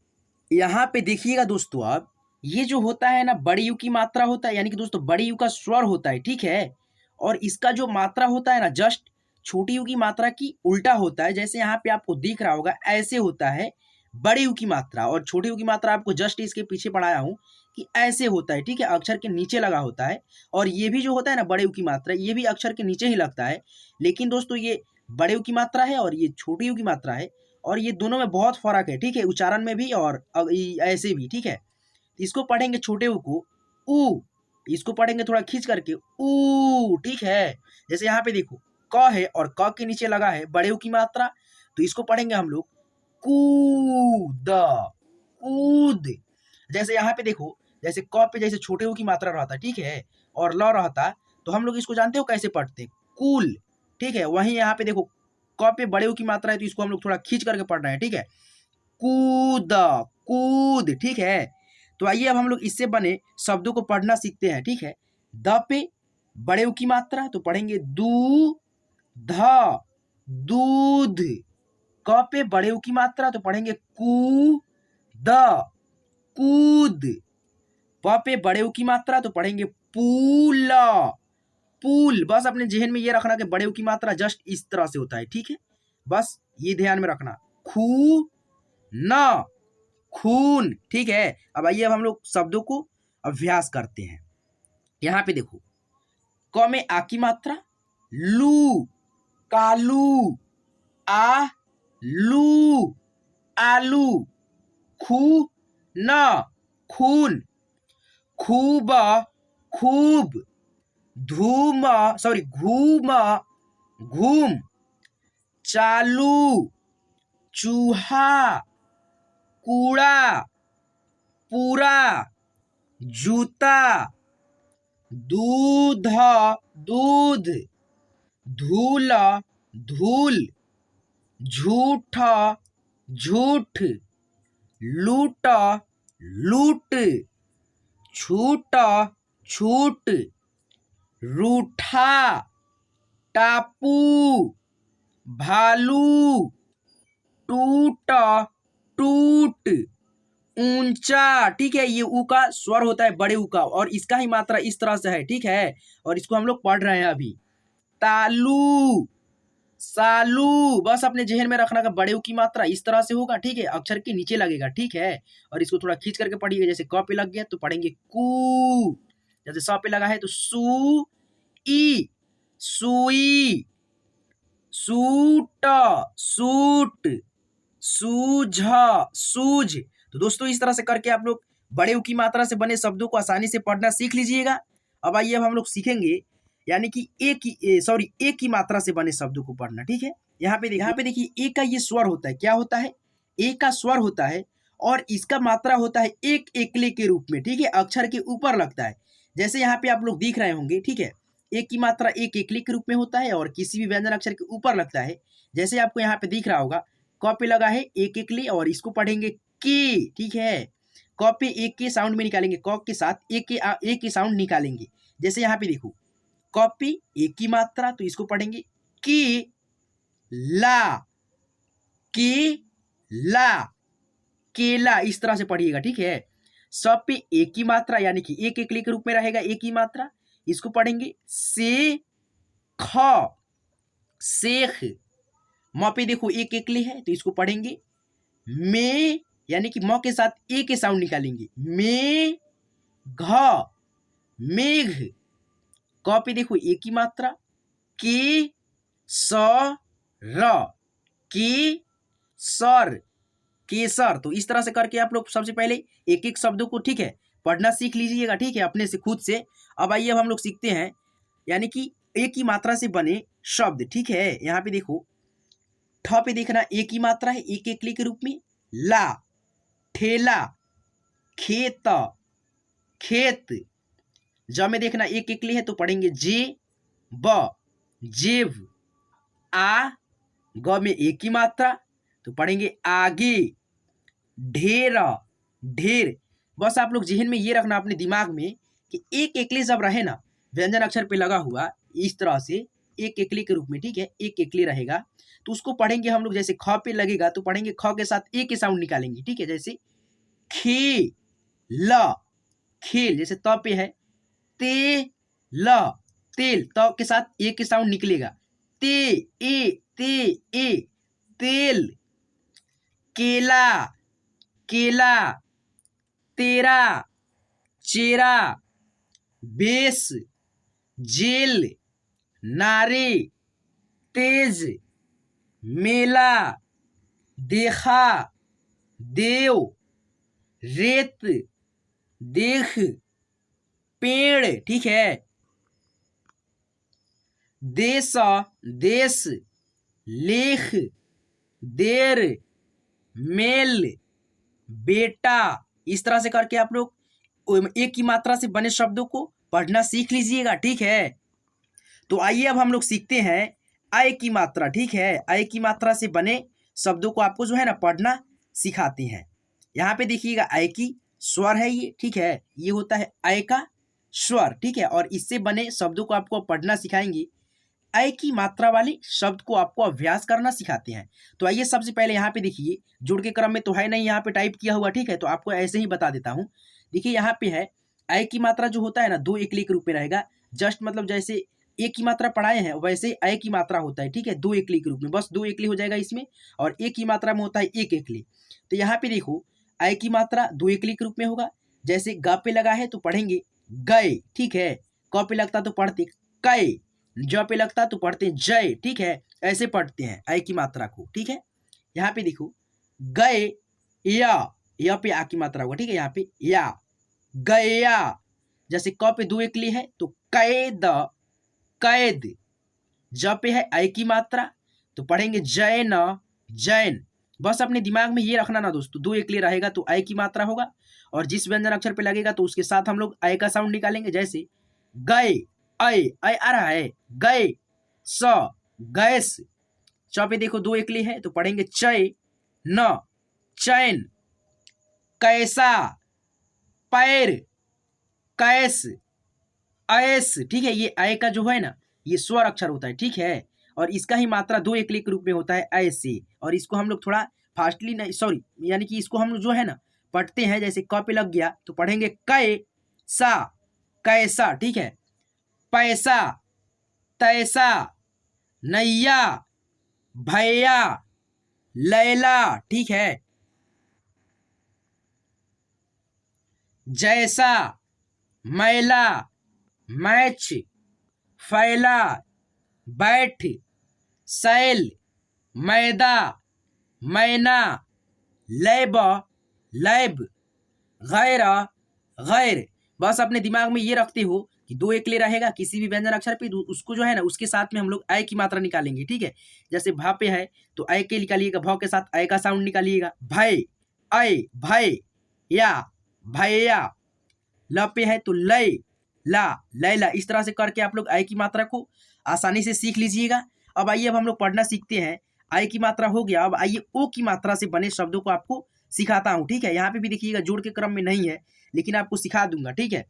यहाँ पे देखिएगा दोस्तों, अब ये जो होता है ना बड़ी यू की मात्रा होता है, यानी कि दोस्तों बड़ी यू का स्वर होता है, ठीक है, और इसका जो मात्रा होता है ना जस्ट छोटी यू की मात्रा की उल्टा होता है। जैसे यहाँ पे आपको दिख रहा होगा ऐसे होता है बड़े यू की मात्रा, और छोटे यू की मात्रा आपको जस्ट इसके पीछे पढ़ाया हूँ, कि ऐसे होता है, ठीक है, अक्षर के नीचे लगा होता है। और ये भी जो होता है ना बड़े यू की मात्रा, ये भी अक्षर के नीचे ही लगता है। लेकिन दोस्तों ये बड़े यू की मात्रा है और ये छोटे यू की मात्रा है, और ये दोनों में बहुत फर्क है, ठीक है, उच्चारण में भी और ऐसे भी, ठीक है। इसको पढ़ेंगे छोटे ऊ को ऊ, इसको पढ़ेंगे थोड़ा खींच करके ऊ, ठीक है। जैसे यहाँ पे देखो क है और क के नीचे लगा है बड़े ऊ की मात्रा, तो इसको पढ़ेंगे हम लोग कूद, कूद। जैसे यहाँ पे देखो, जैसे क पे जैसे छोटे ऊ की मात्रा रहता, ठीक है, और ल रहता, तो हम लोग इसको जानते हो कैसे पढ़ते, कूल, ठीक है। वहीं यहाँ पे देखो क पे बड़े ऊ की मात्रा है, तो इसको हम लोग थोड़ा खींच करके पढ़ रहे हैं, ठीक है, कूद, कूद, ठीक है। तो आइए अब हम लोग इससे बने शब्दों को पढ़ना सीखते हैं, ठीक है। द पे बड़े ऊ की मात्रा, तो पढ़ेंगे दू ध, दूध। क पे बड़े ऊ की मात्रा, तो पढ़ेंगे कू द, कूद। प पे बड़े ऊ की मात्रा, तो पढ़ेंगे पूल, पूल। बस अपने जहन में ये रखना कि बड़े ऊ की मात्रा जस्ट इस तरह से होता है, ठीक है, बस ये ध्यान में रखना। खू न, खून, ठीक है। अब आइए अब हम लोग शब्दों को अभ्यास करते हैं। यहाँ पे देखो क में आ की मात्रा, लू, कालू, आ लू, आलू। खू न, खून, खूब, खूब। धूम, सॉरी घूम, घूम। चालू, चूहा, कूड़ा, पूरा। जूता, दूध, दूध। धूल, धूल। झूठ, झूठ। लूट, लूट। छूट, छूट। रूठा, टापू, भालू। टूट, टूट। ऊंचा, ठीक है, ये ऊ का स्वर होता है बड़े ऊ का, और इसका ही मात्रा इस तरह से है, ठीक है, और इसको हम लोग पढ़ रहे हैं अभी। तालू, सालू। बस अपने जहन में रखना का बड़े ऊ की मात्रा इस तरह से होगा, ठीक है, अक्षर के नीचे लगेगा, ठीक है। और इसको थोड़ा खींच करके पढ़िएगा। जैसे क पे लग गया तो पढ़ेंगे कू, जैसे स पे लगा है तो सू ई, सुई। Suit, suit. सूझ, सूझ। तो दोस्तों इस तरह से करके आप लोग बड़े ऊ की मात्रा से बने शब्दों को आसानी से पढ़ना सीख लीजिएगा। अब आइए अब हम लोग सीखेंगे यानी कि ए की मात्रा से बने शब्दों को पढ़ना, ठीक है। यहाँ पे देखिए ए का ये स्वर होता है, क्या होता है, ए का स्वर होता है और इसका मात्रा होता है एक एकले के रूप में, ठीक है, अक्षर के ऊपर लगता है। जैसे यहाँ पे आप लोग दिख रहे होंगे, ठीक है, एक की मात्रा एक एकले के रूप में होता है और किसी भी व्यंजन अक्षर के ऊपर लगता है। जैसे आपको यहाँ पे दिख रहा होगा क पे लगा है एक एकले और इसको पढ़ेंगे के, ठीक है। क पे एक के साउंड में निकालेंगे, क के साथ एक के साउंड निकालेंगे। जैसे यहाँ पे देखो क पे एक की मात्रा, तो इसको पढ़ेंगे के ला, के ला, केला, इस तरह से पढ़िएगा, ठीक है। सब पे एक की मात्रा यानी कि एक एकले के रूप में रहेगा एक ही मात्रा, इसको पढ़ेंगे से ख, शेख। म पे देखो एक एकले है तो इसको पढ़ेंगे में, यानी कि म के साथ ए के साउंड निकालेंगे, में घ, मेघ। क पे देखो एक की मात्रा के स र, के सर, केसर। तो इस तरह से करके आप लोग सबसे पहले एक एक शब्दों को, ठीक है, पढ़ना सीख लीजिएगा, ठीक है, अपने से खुद से। अब आइए अब हम लोग सीखते हैं यानी कि एक ही मात्रा से बने शब्द, ठीक है। यहाँ पे देखो ठ पे देखना एक ही मात्रा है एक एकली के रूप में, ला, ठेला, खेत, खेत। ज में देखना एक एकली है तो पढ़ेंगे जे ब, जेब। आ, ग में एक ही मात्रा तो पढ़ेंगे आगे, ढेर, ढेर। बस आप लोग जहन में ये रखना अपने दिमाग में कि एक एकली जब रहे ना व्यंजन अक्षर पे लगा हुआ इस तरह से एक एकली के रूप में, ठीक है, एक एकली रहेगा तो उसको पढ़ेंगे हम लोग। जैसे ख पे लगेगा तो पढ़ेंगे ख के साथ ए के साउंड निकालेंगे, ठीक है, जैसे खे ल, खेल। जैसे त पे है ते ल, तेल, त के साथ ए के साउंड निकलेगा, ते ए, तेल। केला, केला, तेरा, चेरा, बेस, जेल, नारे, तेज, मेला, देखा, देव, रेत, देख, पेड़, ठीक है। देश, देश, लेख, देर, मेल, बेटा। इस तरह से करके आप लोग एक की मात्रा से बने शब्दों को पढ़ना सीख लीजिएगा, ठीक है। तो आइए अब हम लोग सीखते हैं अय की मात्रा, ठीक है। अय की मात्रा से बने शब्दों को आपको जो है ना पढ़ना सिखाते हैं। यहाँ पे देखिएगा अय की स्वर है ये, ठीक है। ये होता है अय का स्वर, ठीक है। और इससे बने शब्दों को आपको पढ़ना सिखाएंगे। अय की मात्रा वाले शब्द को आपको अभ्यास करना सिखाते हैं। तो आइए सबसे पहले यहाँ पे देखिए, जुड़ के क्रम में तो है नहीं यहाँ पे टाइप किया हुआ, ठीक है। तो आपको ऐसे ही बता देता हूँ। देखिए यहाँ पे है अय की मात्रा जो होता है ना, दो एकली के रूप में रहेगा। जस्ट मतलब जैसे एक की मात्रा पढ़ाए हैं वैसे ही अय की मात्रा होता है, ठीक है। दो एकली के रूप में, बस दो एकली हो जाएगा इसमें। और एक की मात्रा में होता है एक एकली। तो यहाँ पे देखो अय की मात्रा दो एकली के रूप में होगा। जैसे ग पे लगा है तो पढ़ेंगे गए, ठीक है। क पे लगता तो पढ़ते कय, ज पे लगता तो पढ़ते हैं जय, ठीक है। ऐसे पढ़ते हैं अय की मात्रा को, ठीक है। यहाँ पे देखो गए या पे आ की मात्रा होगा, ठीक है। यहाँ पे या, गया। जैसे क पे दो एकली है तो कैद, कैद। ज पे है अय की मात्रा तो पढ़ेंगे जैन, जैन। बस अपने दिमाग में ये रखना ना दोस्तों, दो एकली रहेगा तो अय की मात्रा होगा। और जिस व्यंजन अक्षर पे लगेगा तो उसके साथ हम लोग अय का साउंड निकालेंगे। जैसे गए, अय, अय आ रहा है, गए, स, गैस। च पे देखो दो एकली है तो पढ़ेंगे चय, न, चैन। कैसा, पैर, कैस, ऐस, ठीक है। ये अय का जो है ना ये स्वर अक्षर होता है, ठीक है। और इसका ही मात्रा दो एकली के रूप में होता है ऐसे। और इसको हम लोग थोड़ा फास्टली नहीं, सॉरी, यानी कि इसको हम लोग जो है ना पढ़ते हैं। जैसे क पे लग गया तो पढ़ेंगे कै सा, कैसा, ठीक है। पैसा, तैसा, नैया, भैया, लैला, ठीक है। जैसा, मैला, मैच, फैला, बैठ, सैल, मैदा, मैना, लैब, लैब, गैर, गैर। बस अपने दिमाग में ये रखते हो कि दो एकले रहेगा किसी भी व्यंजन अक्षर पे, उसको जो है ना उसके साथ में हम लोग अय की मात्रा निकालेंगे, ठीक है। जैसे भ पे है तो अय के निकालिएगा, भ के साथ अय का साउंड निकालिएगा, भय, अय, भय, या, भैया। ल पे है तो लय, ला, लैला। इस तरह से करके आप लोग अय की मात्रा को आसानी से सीख लीजिएगा। अब आइए अब हम लोग पढ़ना सीखते हैं। अय की मात्रा हो गया, अब आइए ओ की मात्रा से बने शब्दों को आपको सिखाता हूँ, ठीक है। यहाँ पे भी देखिएगा जोड़ के क्रम में नहीं है लेकिन आपको सिखा दूंगा, ठीक है।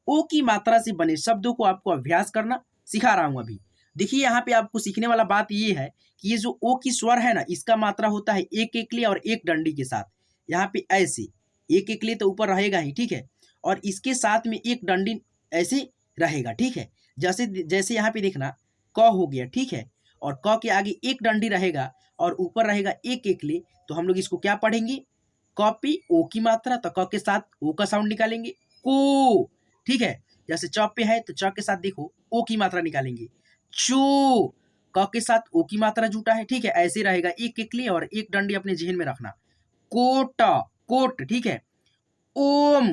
ओ की मात्रा से बने शब्दों को आपको अभ्यास करना सिखा रहा हूँ अभी। देखिए यहाँ पे आपको सीखने वाला बात ये है कि ये जो ओ की स्वर है ना इसका मात्रा होता है एक एकली और एक डंडी के साथ। यहाँ पे ऐसे एक एकली तो ऊपर रहेगा ही, ठीक है। और इसके साथ में एक डंडी ऐसे रहेगा, ठीक है। जैसे जैसे यहाँ पे देखना क हो गया, ठीक है। और क के आगे एक डंडी रहेगा और ऊपर रहेगा एक एकली। तो हम लोग इसको क्या पढ़ेंगे, क पे ओ की मात्रा, तो क के साथ ओ का साउंड निकालेंगे को, ठीक है। जैसे च पे है तो च के साथ देखो ओ की मात्रा निकालेंगे चू, क के साथ ओ की मात्रा जुटा है, ठीक है। ऐसे रहेगा एक एकली और एक डंडी अपने जहन में रखना, कोट, कोट, ठीक है। ओम,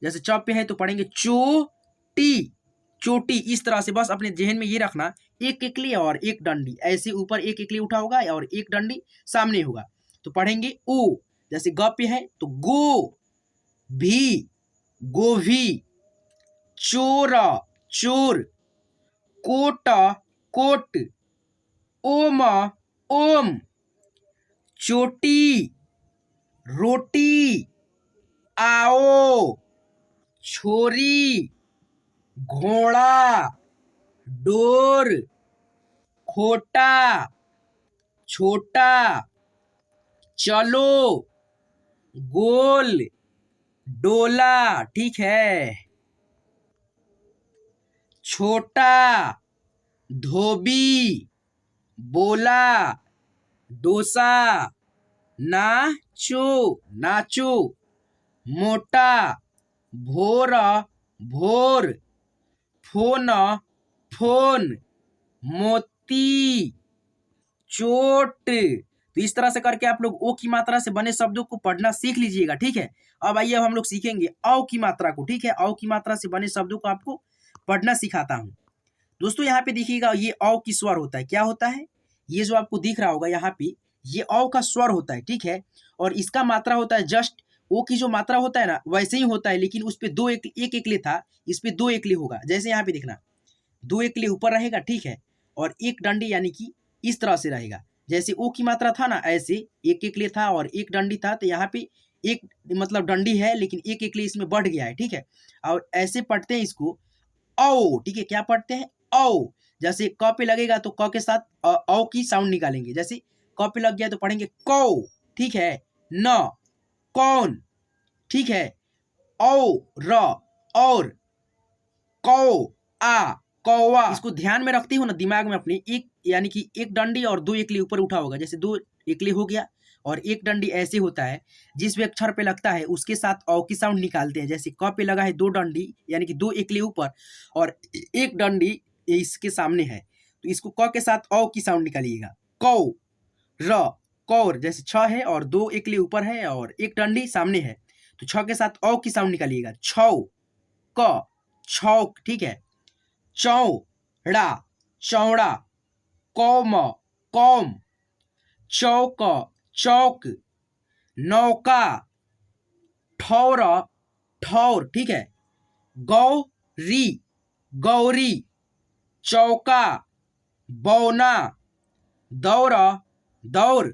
जैसे च पे है तो पढ़ेंगे चोटी, चोटी। इस तरह से बस अपने जहन में ये रखना, एक एकली और एक डंडी ऐसे ऊपर एक एकली उठा होगा और एक डंडी सामने होगा तो पढ़ेंगे ओ। जैसे ग पे है तो गो भी, गोभी, चोर, चोर, कोट, कोट, ओम, ओम, चोटी, रोटी, आओ, छोरी, घोड़ा, डोर, खोटा, छोटा, चलो, गोल, डोला, ठीक है। छोटा, धोबी, बोला, डोसा, नाचो, नाचो, मोटा, भोर भोर, फोन फोन, मोती, चोट। तो इस तरह से करके आप लोग ओ की मात्रा से बने शब्दों को पढ़ना सीख लीजिएगा, ठीक है। अब आइए अब हम लोग सीखेंगे औ की मात्रा को, ठीक है। औ की मात्रा से बने शब्दों को आपको पढ़ना सिखाता हूँ। दोस्तों यहाँ पे देखिएगा, ये औ की स्वर होता है, क्या होता है, ये जो आपको दिख रहा होगा यहाँ पे, ये औ का स्वर होता है, ठीक है। और इसका मात्रा होता है जस्ट ओ की जो मात्रा होता है ना वैसे ही होता है, लेकिन उस पर दो एक एकले था, इस पे दो एकले होगा। जैसे यहाँ पे देखना, दो एकले ऊपर रहेगा, ठीक है, और एक डंडी यानी कि इस तरह से रहेगा। जैसे ओ की मात्रा था ना ऐसे एक एकले था और एक डंडी था, तो यहाँ पे एक मतलब डंडी है लेकिन एक एकले इसमें बढ़ गया है, ठीक है। और ऐसे पढ़ते हैं इसको औ, ठीक है। क्या पढ़ते हैं औ। जैसे क पे लगेगा तो क के साथ औ की साउंड निकालेंगे। जैसे क पे लग गया तो पढ़ेंगे कौ, ठीक है। न, कौन, ठीक है। औ र, और, कौ आ, कौवा। इसको ध्यान में रखते हो ना दिमाग में अपने, एक यानी कि एक डंडी और दो एकले ऊपर उठा होगा। जैसे दो एकले हो गया और एक डंडी ऐसे होता है, जिस भी अक्षर पे लगता है उसके साथ औ की साउंड निकालते हैं। जैसे क पे लगा है दो डंडी यानी कि दो एकले ऊपर और एक डंडी इसके सामने है, तो इसको क के साथ औ की साउंड निकालिएगा। कौ, र, कौर। जैसे छ है और दो एकले ऊपर है और एक डंडी सामने है, तो छ के साथ औ की साउंड निकालिएगा। छौ, क, छौक, ठीक है। चौड़ा, चौड़ा, कौम, कौम, चौक, चौक, नौका, ठौर, ठौर, ठीक है। गौरी, गौरी, चौका, बौना, दौर, दौर,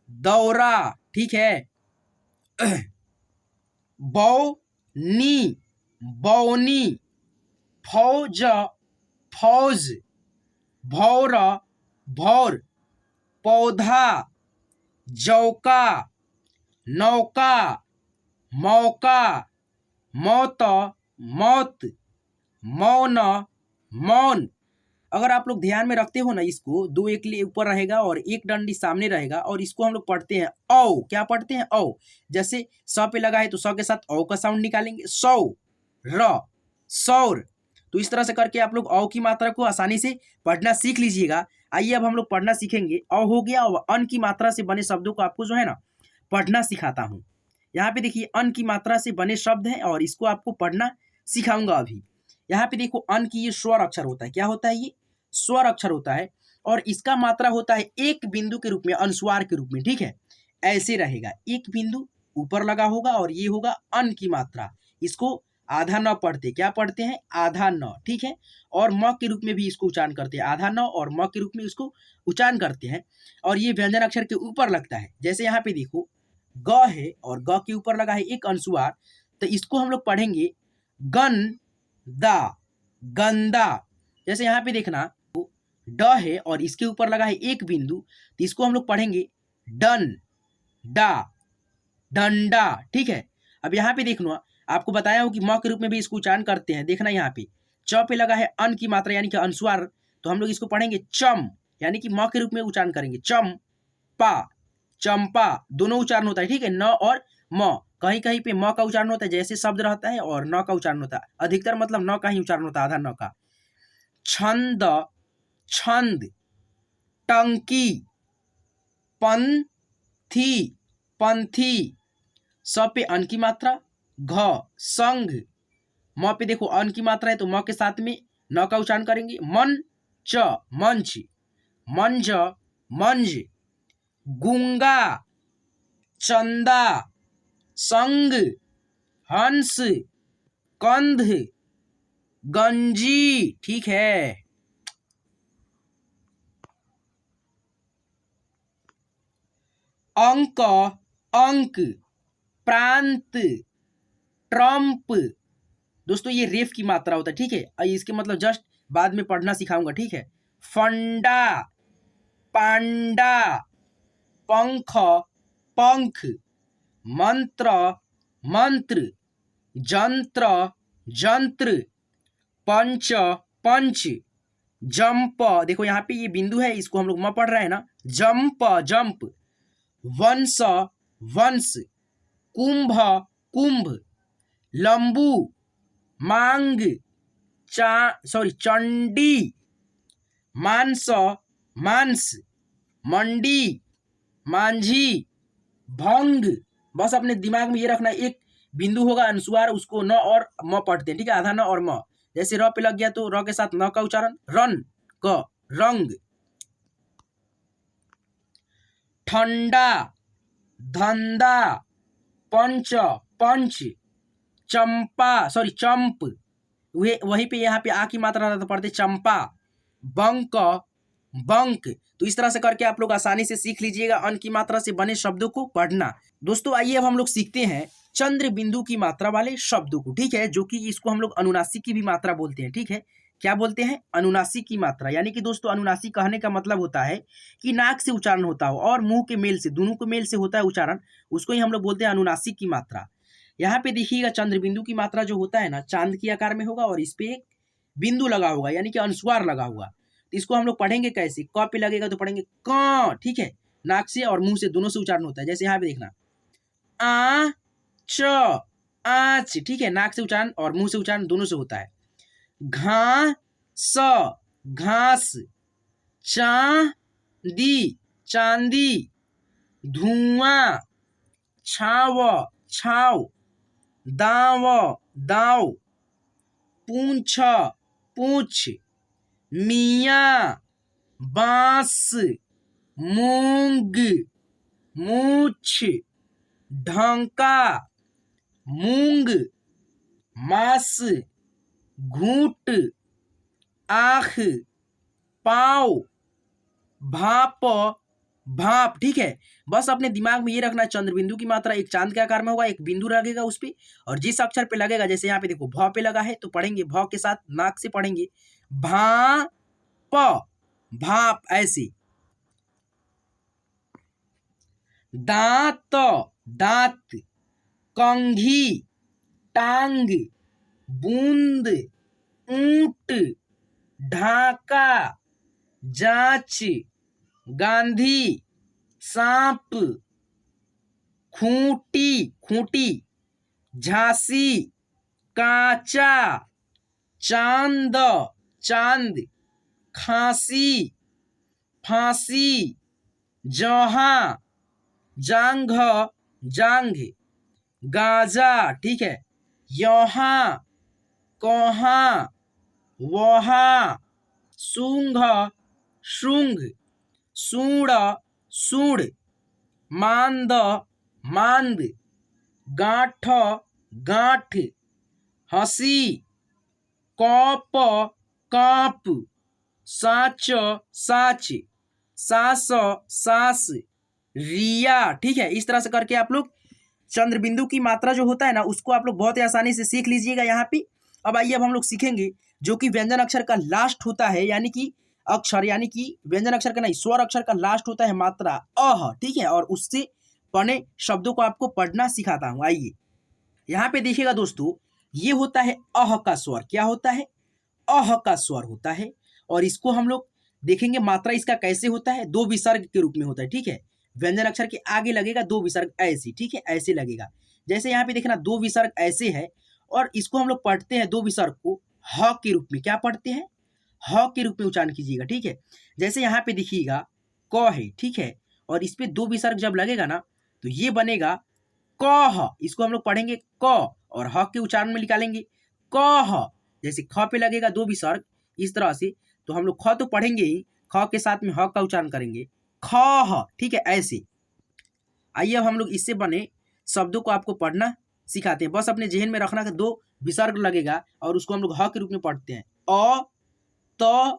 दौरा, ठीक है। बौनी, बौनी, फौज, फौज, भौर, भौर, पौधा, जौका, नौका, मौका, मौत, मौत, मौन, मौन। अगर आप लोग ध्यान में रखते हो ना, इसको दो एकले ऊपर रहेगा और एक डंडी सामने रहेगा और इसको हम लोग पढ़ते हैं औ। क्या पढ़ते हैं औ। जैसे स पे लगा है तो स के साथ औ का साउंड निकालेंगे, सौ, र, सौर। तो इस तरह से करके आप लोग औ की मात्रा को आसानी से पढ़ना सीख लीजिएगा। आइए अब हम लोग पढ़ना सीखेंगे। औ हो गया और अन की मात्रा से बने शब्दों को आपको जो है ना पढ़ना सिखाता हूँ। यहाँ पे देखिए अन की मात्रा से बने शब्द हैं और इसको आपको पढ़ना सिखाऊंगा अभी। यहाँ पे देखो अन की ये स्वर अक्षर होता है, क्या होता है, ये स्वर अक्षर होता है और इसका मात्रा होता है एक बिंदु के रूप में, अनुस्वार के रूप में, ठीक है। ऐसे रहेगा, एक बिंदु ऊपर लगा होगा और ये होगा अन की मात्रा। इसको आधा न पढ़ते, क्या पढ़ते हैं, आधा न, ठीक है। और म के रूप में भी इसको उच्चारण करते हैं, आधा न और म के रूप में इसको उच्चारण करते हैं। और ये व्यंजन अक्षर के ऊपर लगता है। जैसे यहाँ पे देखो ग है और ग के ऊपर लगा है एक अनुस्वार, तो इसको हम लोग पढ़ेंगे गन दा, गंदा। जैसे यहाँ पे देखना ड है और इसके ऊपर लगा है एक बिंदु, तो इसको हम लोग पढ़ेंगे डन डा, डंडा, ठीक है। अब यहाँ पे देखना, आपको बताया हूँ कि म के रूप में भी इसको उच्चारण करते हैं। देखना यहाँ पे च पे लगा है अन की मात्रा यानी कि अनुस्वार, तो हम लोग इसको पढ़ेंगे चम, यानी कि म के रूप में उच्चारण करेंगे चम पा, चंपा। दोनों उच्चारण होता है, ठीक है, न और म। कहीं कहीं पे म का उच्चारण होता है जैसे शब्द रहता है और न का उच्चारण होता है, अधिकतर मतलब न का ही उच्चारण होता है, आधा न का। छंद, छंद, टंकी, पंथी, पंथी। स पे अन की मात्रा, घ, संघ। म पे देखो अन की मात्रा है तो म के साथ में न का उच्चारण करेंगे, मन च, मंच, मंज, मंज, गूंगा, चंदा, संग, हंस, कंध, गंजी, ठीक है। अंक, अंक, प्रांत, ट्रंप। दोस्तों ये रेफ की मात्रा होता है, ठीक है। इसके मतलब जस्ट बाद में पढ़ना सिखाऊंगा, ठीक है। फंडा, पांडा, पंख, पंख, मंत्र, मंत्र, जंत्र, जंत्र, पंच, पंच, जंप। देखो यहाँ पे ये बिंदु है, इसको हम लोग म पढ़ रहे हैं ना, जंप, जंप, वंश, वंश, कुंभ, कुंभ, लंबू, मांग, चंडी, मांस, मांस, मंडी, मांझी, भंग। बस अपने दिमाग में ये रखना, एक बिंदु होगा अनुस्वार, उसको न और म पढ़ते हैं, ठीक है, आधा न और म। जैसे र पे लग गया तो र के साथ न का उच्चारण, रन, क, रंग। ठंडा, धंधा, पंच, पंच, चंप, वहीं पे यहाँ पे आ की मात्रा रहता तो पढ़ते चंपा, बंक, बंक। तो इस तरह से करके आप लोग आसानी से सीख लीजिएगा अन की मात्रा से बने शब्दों को पढ़ना। दोस्तों आइए अब हम लोग सीखते हैं चंद्र बिंदु की मात्रा वाले शब्दों को, ठीक है, जो कि इसको हम लोग अनुनासिक की भी मात्रा बोलते हैं, ठीक है। क्या बोलते हैं? अनुनासिक की मात्रा। यानी कि दोस्तों अनुनासिक कहने का मतलब होता है कि नाक से उच्चारण होता हो और मुंह के मेल से, दोनों के मेल से होता है उच्चारण, उसको ही हम लोग बोलते हैं अनुनासिक की मात्रा। यहाँ पे देखिएगा चंद्र बिंदु की मात्रा जो होता है ना, चांद की आकार में होगा और इस पे एक बिंदु लगा होगा, यानी कि अनुस्वार लगा होगा। तो इसको हम लोग पढ़ेंगे कैसे? क पे लगेगा तो पढ़ेंगे क, ठीक है, नाक से और मुंह से दोनों से उच्चारण होता है। जैसे यहाँ पे देखना, आ च, आच, ठीक है, नाक से उच्चारण और मुंह से उच्चारण दोनों से होता है। घा स, घास, चांदी, चांदी, धुआं, छाव, छाव, दाव, दाव, पूंछ, पूछ, मियाँ, बांस, मूंग, मूछ, ढंका, मूंग, मांस, घूंट, आख, पाव, भाप, भाप, ठीक है। बस अपने दिमाग में ये रखना, चंद्र बिंदु की मात्रा एक चांद के आकार में होगा, एक बिंदु लगेगा उस पे, और जिस अक्षर पे लगेगा, जैसे यहाँ पे देखो भ पे लगा है तो पढ़ेंगे भ के साथ नाक से पढ़ेंगे भाप, भाप, ऐसे। दांत, दांत, कंघी, टांग, बूंद, ऊंट, ढाका, जांच, गांधी, सांप, खूंटी, खूंटी, झांसी, कांचा, चांद, चांद, खांसी, फांसी, जहां, जांघ, जांघ, गाजा, ठीक है, यहाँ, कहाँ, वहाँ, सूंघ, शुंग, सूड़, सूड़, मांद, मांद, गांठ, गांठ, हंसी, कौप, कांप, साच, साच, सास, सास, रिया, ठीक है। इस तरह से करके आप लोग चंद्र बिंदु की मात्रा जो होता है ना, उसको आप लोग बहुत ही आसानी से सीख लीजिएगा यहाँ पे। अब आइए अब हम लोग सीखेंगे जो कि व्यंजन अक्षर का लास्ट होता है, यानी कि अक्षर, यानी कि व्यंजन अक्षर का नहीं, स्वर अक्षर का लास्ट होता है मात्रा अह, ठीक है, और उससे बने शब्दों को आपको पढ़ना सिखाता हूँ। आइए यहाँ पे देखिएगा दोस्तों, ये होता है अह का स्वर। क्या होता है? अह का स्वर होता है, और इसको हम लोग देखेंगे मात्रा इसका कैसे होता है, दो विसर्ग के रूप में होता है, ठीक है। व्यंजन अक्षर के आगे लगेगा दो विसर्ग ऐसे, ठीक है, ऐसे लगेगा। जैसे यहाँ पे देखना दो विसर्ग ऐसे है, और इसको हम लोग पढ़ते हैं दो विसर्ग को ह के रूप में। क्या पढ़ते हैं? ह के रूप में उच्चारण कीजिएगा, ठीक है। जैसे यहाँ पे देखिएगा क है, ठीक है, और इस पे दो विसर्ग जब लगेगा ना तो ये बनेगा क, इसको हम लोग पढ़ेंगे क, और ह के उच्चारण में निकालेंगे क। जैसे ख पे लगेगा दो विसर्ग इस तरह से, तो हम लोग ख तो पढ़ेंगे ही, ख के साथ में ह का उच्चारण करेंगे ख, ठीक है, ऐसे। आइए अब हम लोग इससे बने शब्दों को आपको पढ़ना सिखाते हैं। बस अपने जहन में रखना कि दो विसर्ग लगेगा और उसको हम लोग ह के रूप में पढ़ते हैं, अ, त,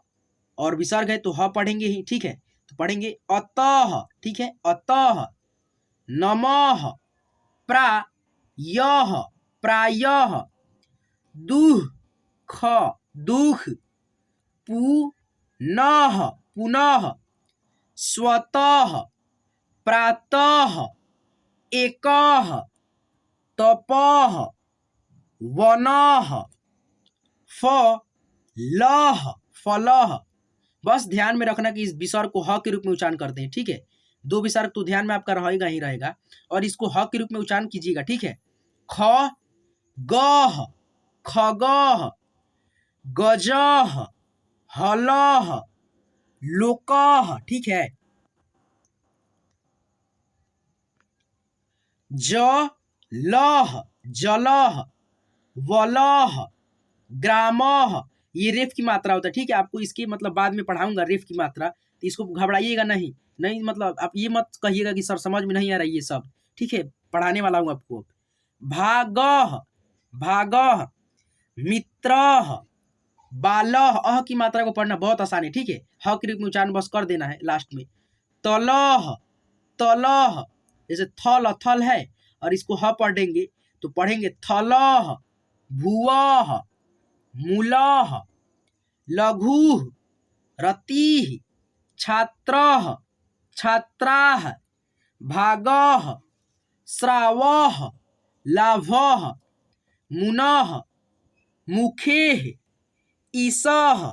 और विसर्ग है तो ह पढ़ेंगे ही, ठीक है। तो पढ़ेंगे अतः, ठीक है, अतः, नमः, प्रायः, प्रायः, दुःख, दुख, पुनः, पुनः, स्वतः, प्रातः, एकः, तपः, वनः, फलः, फलः। बस ध्यान में रखना कि इस विसर्ग को ह के रूप में उच्चारण करते हैं, ठीक है। दो विसर्ग तो ध्यान में आपका रहेगा ही रहेगा, और इसको ह के रूप में उच्चारण कीजिएगा, ठीक है। ख, गह, खगह, गजह, हलह, लोकह, ठीक है। जलह, जलह, वलह, ग्रामह, ये रेफ की मात्रा होता है, ठीक है। आपको इसकी मतलब बाद में पढ़ाऊंगा रेफ की मात्रा, तो इसको घबराइएगा नहीं, नहीं मतलब आप ये मत कहिएगा कि सर समझ में नहीं आ रहा ये सब, ठीक है, पढ़ाने वाला हूँ आपको। भागह, भागह, मित्रह, बालह, अह की मात्रा को पढ़ना बहुत आसान है, ठीक है। ह के रूप में उच्चारण बस कर देना है लास्ट में। तलह, तलह, जैसे थल थल है और इसको ह पढ़ेंगे तो पढ़ेंगे थलह, भुवह, मूलह, लघु, रतिः, छात्रः, छात्राः, भागः, श्रावः, लाभः, मुनः, मुखेः, ईशः,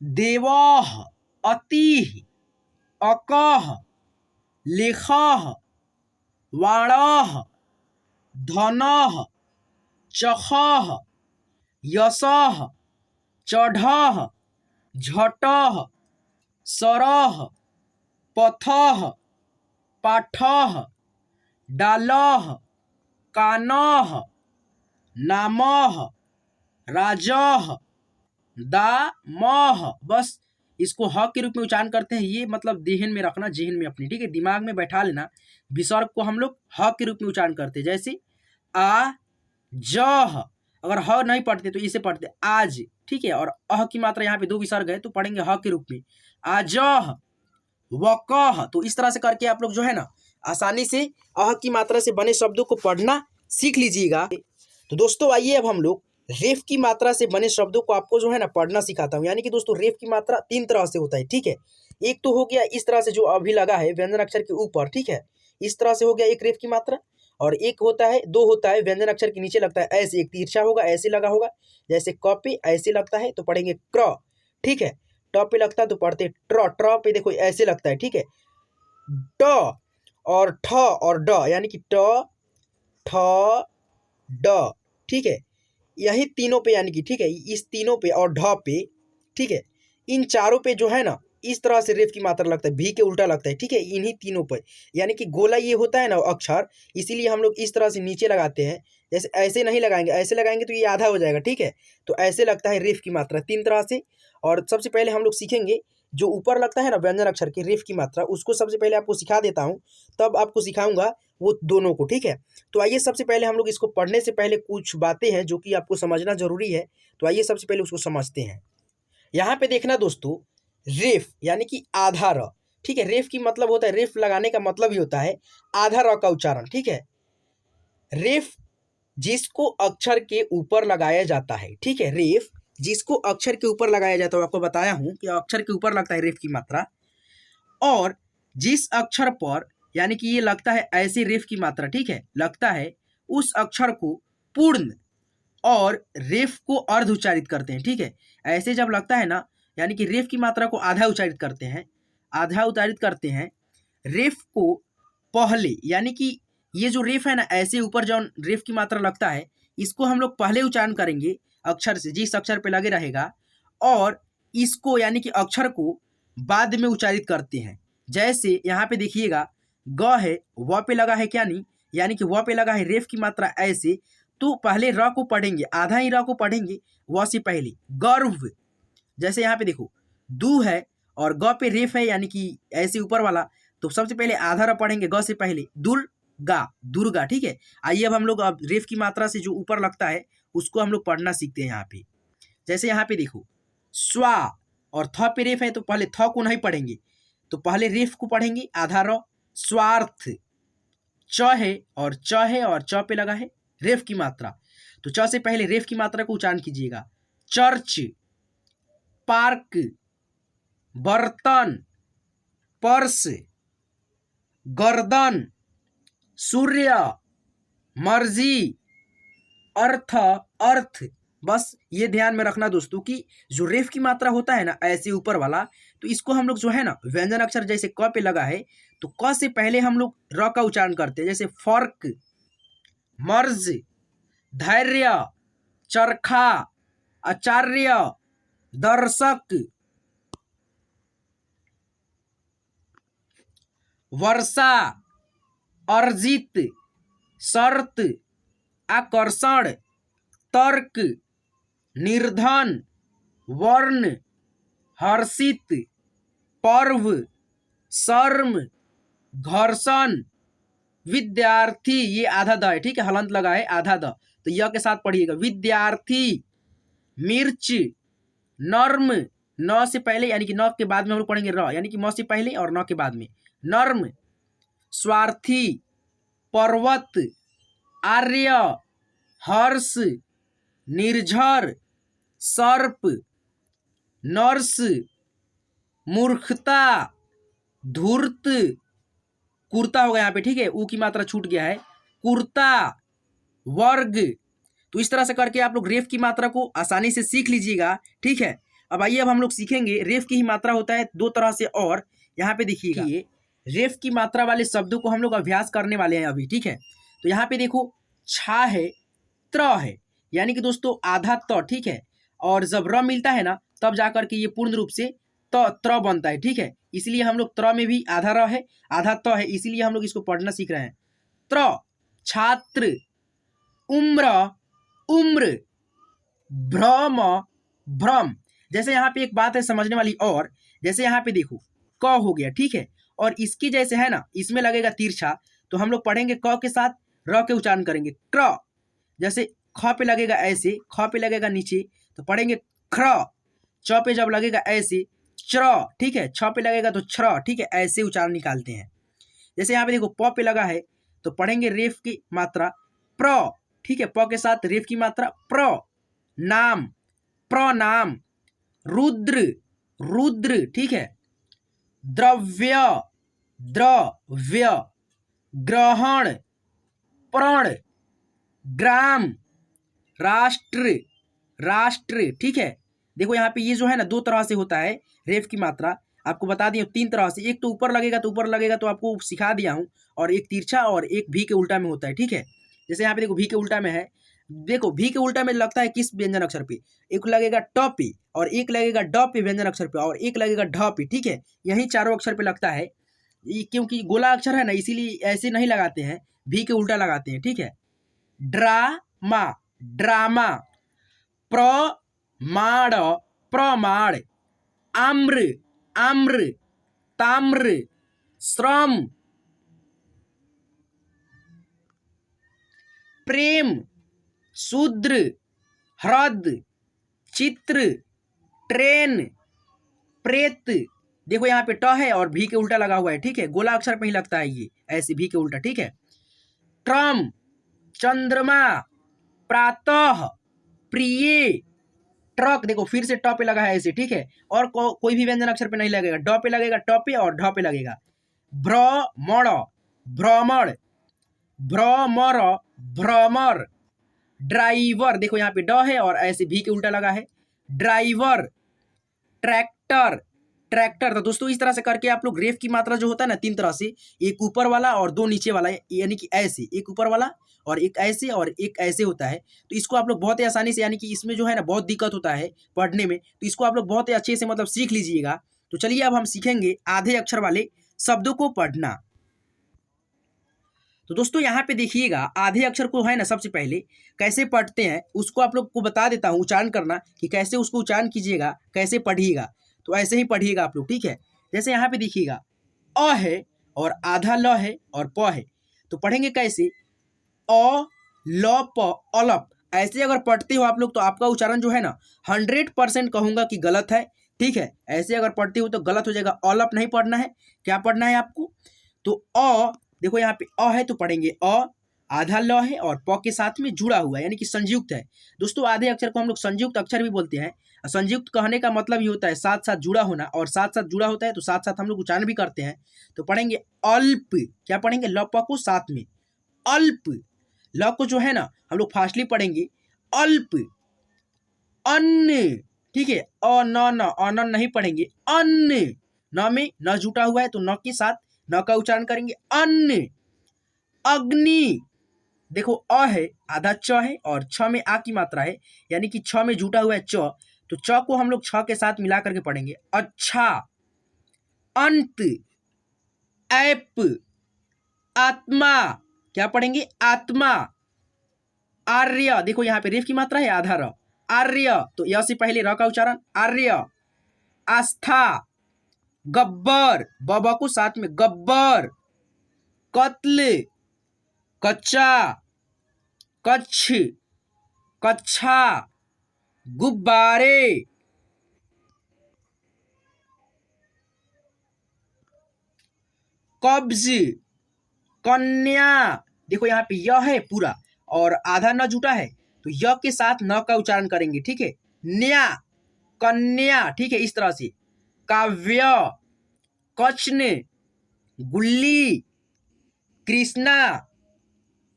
देवः, अतिः, अकः, लेखः, वाणः, धनः, चखः, यशः, चढ़ः, झटः, सरः, पथः, पाठः, डालः, कानः, नामः, राजः, दामः। बस इसको ह के रूप में उच्चारण करते हैं, ये मतलब देहन में रखना, जेहन में अपने, ठीक है, दिमाग में बैठा लेना। विसर्ग को हम लोग ह के रूप में उच्चारण करते हैं, जैसे आ जह, अगर ह नहीं पढ़ते तो इसे पढ़ते आज, ठीक है। और अह की मात्रा यहाँ पे दो विसर्ग है तो पढ़ेंगे ह के रूप में आजह, वकह। तो इस तरह से करके आप लोग जो है ना आसानी से अह की मात्रा से बने शब्दों को पढ़ना सीख लीजिएगा। तो दोस्तों आइए अब हम लोग रेफ की मात्रा से बने शब्दों को आपको जो है ना पढ़ना सिखाता हूँ। यानी कि दोस्तों रेफ की मात्रा तीन तरह से होता है, ठीक है। एक तो हो गया इस तरह से जो अभी लगा है व्यंजन अक्षर के ऊपर, ठीक है, इस तरह से हो गया एक रेफ की मात्रा। और एक होता है, दो होता है व्यंजन अक्षर के नीचे लगता है ऐसे, एक तिरछा होगा ऐसे लगा होगा, जैसे क पे ऐसे लगता है तो पढ़ेंगे क्र, ठीक है। ट पे लगता है तो पढ़ते ट्र, ट्र पे देखो ऐसे लगता है, ठीक है। ट और ठ और ड, यानी कि ट ठ ड, ठीक है, यही तीनों पे, यानी कि ठीक है इस तीनों पे और ढ पे, ठीक है, इन चारों पे जो है ना इस तरह से रेफ की मात्रा लगता है, भी के उल्टा लगता है, ठीक है, इन्हीं तीनों पे। यानी कि गोला ये होता है ना अक्षर, इसीलिए हम लोग इस तरह से नीचे लगाते हैं। जैसे ऐसे नहीं लगाएंगे, ऐसे लगाएंगे तो ये आधा हो जाएगा, ठीक है। तो ऐसे लगता है रेफ की मात्रा तीन तरह से। और सबसे पहले हम लोग सीखेंगे जो ऊपर लगता है ना व्यंजन अक्षर की रेफ की मात्रा, उसको सबसे पहले आपको सिखा देता हूँ, तब आपको सिखाऊंगा वो दोनों को, ठीक है। तो आइए सबसे पहले हम लोग इसको पढ़ने से पहले कुछ बातें हैं जो कि आपको समझना जरूरी है, तो आइए सबसे पहले उसको समझते हैं। यहाँ पे देखना दोस्तों, रेफ यानी कि आधा र, ठीक है। रेफ की मतलब होता है, रेफ लगाने का मतलब ही होता है आधा र का उच्चारण, ठीक है। रेफ जिसको अक्षर के ऊपर लगाया जाता है, ठीक है, रेफ जिसको अक्षर के ऊपर लगाया जाता है, आपको बताया हूं कि अक्षर के ऊपर लगता है रेफ की मात्रा। और जिस अक्षर पर यानी कि ये लगता है ऐसे रेफ की मात्रा, ठीक है, लगता है उस अक्षर को पूर्ण और रेफ को अर्ध उच्चारित करते हैं, ठीक है। ऐसे जब लगता है ना, यानी कि रेफ की मात्रा को आधा उच्चारित करते हैं, आधा उच्चारित करते हैं। रेफ को पहले, यानी कि ये जो रेफ है ना ऐसे ऊपर जो रेफ की मात्रा लगता है, इसको हम लोग पहले उच्चारण करेंगे अक्षर से, जिस अक्षर पे लगे रहेगा, और इसको यानी कि अक्षर को बाद में उच्चारित करते हैं। जैसे यहाँ पे देखिएगा ग है, व पे लगा है क्या नहीं, यानी कि व पे लगा है रेफ की मात्रा ऐसे, तो पहले र को पढ़ेंगे, आधा ही र को पढ़ेंगे व से पहले, गर्व। जैसे यहाँ पे देखो दू है और ग पे रेफ है, यानी कि ऐसे ऊपर वाला, तो सबसे पहले आधा र पढ़ेंगे ग से पहले, दुर्गा, दुर्गा, ठीक है। आइए अब हम लोग अब रेफ की मात्रा से जो ऊपर लगता है उसको हम लोग पढ़ना सीखते हैं यहाँ पे। जैसे यहाँ पे देखो स्वा और थ पे रेफ है तो पहले थ को नहीं पढ़ेंगे, तो पहले रेफ को पढ़ेंगे आधा र, स्वार्थ। च है और च है और च पे लगा है रेफ की मात्रा, तो च से पहले रेफ की मात्रा को उच्चारण कीजिएगा। चर्च, पार्क, बर्तन, पर्स, गर्दन, सूर्य, मर्जी, अर्थ, अर्थ, बस ये ध्यान में रखना दोस्तों कि जो रेफ की मात्रा होता है ना ऐसे ऊपर वाला, तो इसको हम लोग जो है ना व्यंजन अक्षर जैसे क पे लगा है तो क से पहले हम लोग र का उच्चारण करते हैं, जैसे फर्क, मर्ज, धैर्य, चरखा, आचार्य, दर्शक, वर्षा, अर्जित, शर्त, आकर्षण, तर्क, निर्धन, वर्ण, हर्षित, पर्व, शर्म, घर्षण, विद्यार्थी, ये आधा द है, ठीक है, हलंत लगा है आधा द, तो य के साथ पढ़िएगा, विद्यार्थी, मिर्च, नर्म, न से पहले यानी कि न के बाद में हम लोग पढ़ेंगे र, यानी कि म से पहले और न के बाद में, नर्म, स्वार्थी, पर्वत, आर्य, हर्ष, निर्झर, सर्प, नर्स, मूर्खता, धूर्त, कुर्ता होगा यहाँ पे, ठीक है, ऊ की मात्रा छूट गया है, कुर्ता, वर्ग। तो इस तरह से करके आप लोग रेफ की मात्रा को आसानी से सीख लीजिएगा, ठीक है। अब आइए, अब हम लोग सीखेंगे रेफ की ही मात्रा होता है दो तरह से, और यहाँ पे देखिएगा रेफ की मात्रा वाले शब्दों को हम लोग अभ्यास करने वाले हैं अभी, ठीक है। तो यहाँ पे देखो छा है, त्र है, यानी कि दोस्तों आधा त, ठीक है, और जब र मिलता है ना तब जाकर के ये पूर्ण रूप से त्र बनता है, ठीक है। इसलिए हम लोग त्र में भी आधा र है आधा त है, इसीलिए हम लोग इसको पढ़ना सीख रहे हैं। त्र, छात्र, उम्र, उम्र, भ्रम, भ्रम। जैसे यहाँ पे एक बात है समझने वाली, और जैसे यहाँ पे देखो क हो गया, ठीक है, और इसकी जैसे है ना इसमें लगेगा तिरछा, तो हम लोग पढ़ेंगे क के साथ र के उच्चारण करेंगे, क्र। जैसे ख पे लगेगा ऐसे, ख पे लगेगा नीचे, तो पढ़ेंगे ख्र। च पे जब लगेगा ऐसे, च्र, ठीक है, छ पे लगेगा तो छ्र, ठीक है, ऐसे उच्चारण निकालते हैं। जैसे यहाँ पे देखो प पे लगा है, तो पढ़ेंगे रेफ की मात्रा प्र, ठीक है, प के साथ रेफ की मात्रा प्र। नाम, प्रनाम, रुद्र, रुद्र, ठीक है, द्रव्य, द्रव्य, ग्रहण, प्रण, ग्राम, राष्ट्र, राष्ट्र, ठीक है। देखो यहाँ पे ये जो है ना दो तरह से होता है रेफ की मात्रा, आपको बता दिया तीन तरह से, एक तो ऊपर लगेगा तो ऊपर लगेगा तो आपको सिखा दिया हूँ, और एक तिरछा और एक भी के उल्टा में होता है, ठीक है। जैसे यहाँ पे देखो भी के उल्टा में है, देखो भी के उल्टा में लगता है किस व्यंजन अक्षर पे, एक लगेगा ट पे, और एक लगेगा ड पे व्यंजन अक्षर पे, और एक लगेगा ढ पे, ठीक है, यही चारों अक्षर पे लगता है। क्योंकि गोला अक्षर है ना इसीलिए ऐसे नहीं लगाते हैं, भी के उल्टा लगाते हैं, ठीक है। ड्रामा, ड्रामा, प्रमाण, प्रमाण, आम्र, आम्र, ताम्र, श्रम, प्रेम, शूद्र, ह्रद, चित्र, ट्रेन, प्रेत। देखो यहाँ पे ट है और भी के उल्टा लगा हुआ है, ठीक है, गोला अक्षर पे ही लगता है ये ऐसे भी के उल्टा, ठीक है। ट्रम, चंद्रमा, प्रातः, प्रिय, ट्रक, देखो फिर से ट पे लगा है ऐसे, ठीक है, और कोई भी व्यंजन अक्षर पे नहीं लगेगा, ड पे लगेगा, ट पे और ढ पे लगेगा। भ्रमण, भ्रमण, भ्रमर, भ्रमर, ड्राइवर, देखो यहाँ पे ड है और ऐसे भी के उल्टा लगा है, ड्राइवर, ट्रैक्टर, ट्रैक्टर। तो दोस्तों इस तरह से करके आप लोग रेफ की मात्रा जो होता है ना तीन तरह से, एक ऊपर वाला और दो नीचे वाला, यानी कि ऐसे एक ऊपर वाला और एक ऐसे और एक ऐसे होता है। तो इसको आप लोग बहुत ही आसानी से, यानी कि इसमें जो है ना बहुत दिक्कत होता है पढ़ने में, तो इसको आप लोग बहुत ही अच्छे से मतलब सीख लीजिएगा। तो चलिए अब हम सीखेंगे आधे अक्षर वाले शब्दों को पढ़ना। तो दोस्तों यहाँ पे देखिएगा आधे अक्षर को है ना सबसे पहले कैसे पढ़ते हैं उसको आप लोग को बता देता हूँ, उच्चारण करना कि कैसे उसको उच्चारण कीजिएगा, कैसे पढ़िएगा। तो ऐसे ही पढ़िएगा आप लोग, ठीक है। जैसे यहाँ पे देखिएगा अ है और आधा ल है और प है, तो पढ़ेंगे कैसे, अ ल प अलप। ऐसे अगर पढ़ते हो आप लोग तो आपका उच्चारण जो है ना 100% कहूँगा कि गलत है, ठीक है। ऐसे अगर पढ़ते हो तो गलत हो जाएगा, अलप नहीं पढ़ना है, क्या पढ़ना है आपको, तो अ, देखो यहाँ पे अ है तो पढ़ेंगे अ, आधा ल है और प के साथ में जुड़ा हुआ है यानी कि संयुक्त है। दोस्तों आधे अक्षर को हम लोग संयुक्त अक्षर भी बोलते हैं। संयुक्त कहने का मतलब ही होता है साथ साथ जुड़ा होना, और साथ साथ जुड़ा होता है तो साथ साथ हम लोग उच्चारण भी करते हैं। तो पढ़ेंगे अल्प, क्या पढ़ेंगे, ल प को साथ में, अल्प, ल को जो है ना हम लोग फास्टली पढ़ेंगे, अल्प, अन्न, ठीक है, अ न न अन नहीं पढ़ेंगे, अन्न, न में न जुटा हुआ है तो न के साथ न का उच्चारण करेंगे, अन्न। अग्नि, देखो अ है, आधा च है और छ में आ की मात्रा है, यानी कि छ में जुटा हुआ है च, तो च को हम लोग छ के साथ मिला करके पढ़ेंगे, अच्छा। अंत, ऐप, आत्मा, क्या पढ़ेंगे, आत्मा। आर्य, देखो यहाँ पे रेफ की मात्रा है, आधा र, आर्य, तो य से पहले र का उच्चारण, आर्य। आस्था, गब्बर, ब को साथ में, गब्बर। कत्ल, कच्चा, कच्छ, कच्छा। गुब्बारे, कब्ज, कन्या, देखो यहाँ पे य है पूरा और आधा न जुटा है, तो य के साथ न का उच्चारण करेंगे, ठीक है, न्या, कन्या, ठीक है, इस तरह से। काव्य, कच्न, गुल्ली, कृष्णा,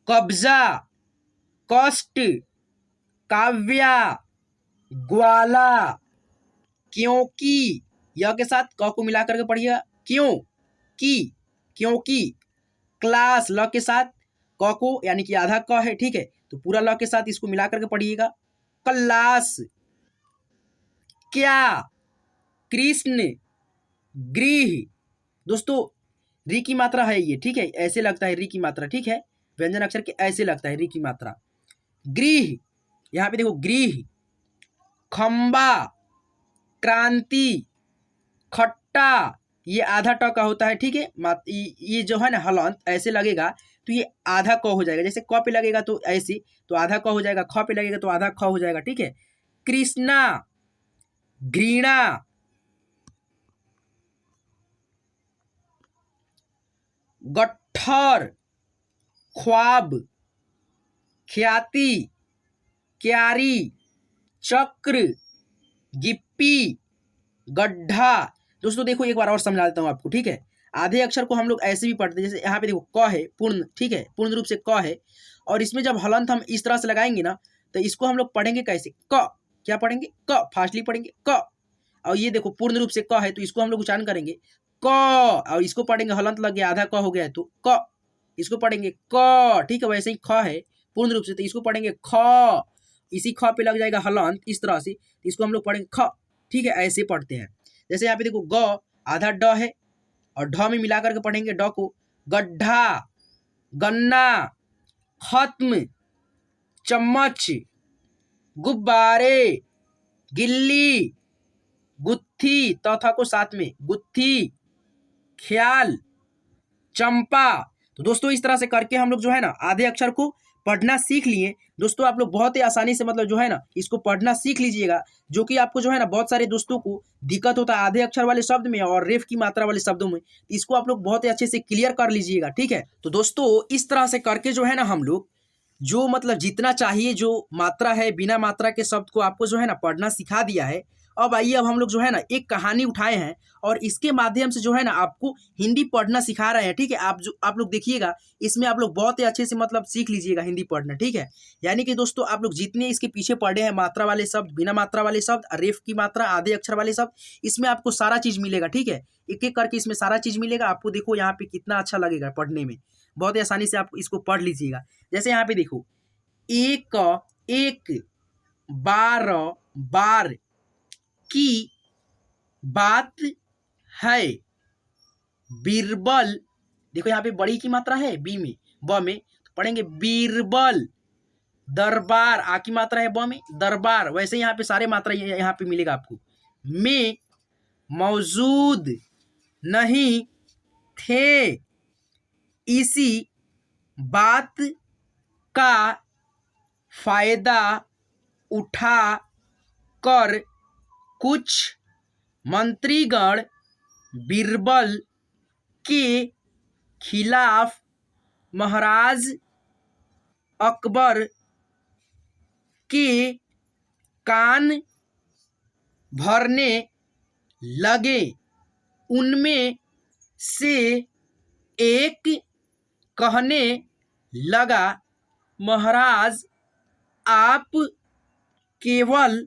कब्जा, कष्ट, काव्या, ग्वाला। क्योंकि, य के साथ क को मिला करके पढ़िएगा, क्यों की, क्योंकि। क्लास, ल के साथ क को, यानी कि आधा क है, ठीक है, तो पूरा ल के साथ इसको मिला करके पढ़िएगा, क्लास। क्या, कृष्ण, गृह, दोस्तों री की मात्रा है ये, ठीक है, ऐसे लगता है री की मात्रा, ठीक है, व्यंजन अक्षर के ऐसे लगता है री की मात्रा। गृह, यहाँ पे देखो गृह। खंबा, क्रांति, खट्टा, ये आधा ट का होता है, ठीक है, ये जो है ना हलंत ऐसे लगेगा तो ये आधा क हो जाएगा, जैसे क पे लगेगा तो ऐसे, तो आधा क हो जाएगा, ख पे लगेगा तो आधा ख हो जाएगा, ठीक है। कृष्णा, घृणा, गट्ठर, ख्वाब, ख्याति, क्यारी, चक्र, गिप्पी, गड्ढा। दोस्तों देखो एक बार और समझा देता हूँ आपको, ठीक है, आधे अक्षर को हम लोग ऐसे भी पढ़ते हैं, जैसे यहाँ पे देखो क है पूर्ण, ठीक है, पूर्ण रूप से क है, और इसमें जब हलंत हम इस तरह से लगाएंगे ना, तो इसको हम लोग पढ़ेंगे कैसे, क, क्या पढ़ेंगे, क, फास्टली पढ़ेंगे क। और ये देखो पूर्ण रूप से क है, तो इसको हम लोग उच्चारण करेंगे क, और इसको पढ़ेंगे, हलंत लग गया, आधा क हो गया है तो क, इसको पढ़ेंगे क, ठीक है, वैसे ही ख है पूर्ण रूप से, तो इसको पढ़ेंगे ख, इसी ख पे लग जाएगा हलंत इस तरह से, तो इसको हम लोग पढ़ेंगे ख, ठीक है, ऐसे पढ़ते हैं। जैसे यहाँ पे देखो ग, आधा ड है और ढ में मिला करके पढ़ेंगे ड को, गड्ढा, गन्ना, खत्म, चम्मच, गुब्बारे, गिल्ली, गुत्थी, तथा को साथ में, गुत्थी, ख्याल, चंपा। तो दोस्तों इस तरह से करके हम लोग जो है ना आधे अक्षर को पढ़ना सीख लिए। दोस्तों आप लोग बहुत ही आसानी से मतलब जो है ना इसको पढ़ना सीख लीजिएगा, जो कि आपको जो है ना बहुत सारे दोस्तों को दिक्कत होता है आधे अक्षर वाले शब्द में और रेफ की मात्रा वाले शब्दों में, तो इसको आप लोग बहुत ही अच्छे से क्लियर कर लीजिएगा, ठीक है। तो दोस्तों इस तरह से करके जो है ना हम लोग जो मतलब जितना चाहिए जो मात्रा है बिना मात्रा के शब्द को आपको जो है ना पढ़ना सिखा दिया है। अब आइए, अब हम लोग जो है ना एक कहानी उठाए हैं और इसके माध्यम से जो है ना आपको हिंदी पढ़ना सिखा रहे हैं, ठीक है। आप लोग देखिएगा, इसमें आप लोग बहुत ही अच्छे से मतलब सीख लीजिएगा हिंदी पढ़ना, ठीक है। यानी कि दोस्तों आप लोग जितने इसके पीछे पढ़े हैं, मात्रा वाले शब्द, बिना मात्रा वाले शब्द, रेफ की मात्रा, आधे अक्षर वाले शब्द, इसमें आपको सारा चीज मिलेगा, ठीक है। एक एक करके इसमें सारा चीज मिलेगा आपको। देखो यहाँ पे कितना अच्छा लगेगा पढ़ने में, बहुत ही आसानी से आप इसको पढ़ लीजिएगा। जैसे यहाँ पे देखो, एक एक, बार बार की बात है, बीरबल, देखो यहाँ पे बड़ी की मात्रा है बी में, ब में, तो पढ़ेंगे बीरबल। दरबार, आ की मात्रा है ब में, दरबार, वैसे यहाँ पे सारे मात्रा यहाँ पे मिलेगा आपको। में मौजूद नहीं थे, इसी बात का फायदा उठा कर कुछ मंत्रीगण बीरबल के खिलाफ महाराज अकबर के कान भरने लगे। उनमें से एक कहने लगा, महाराज आप केवल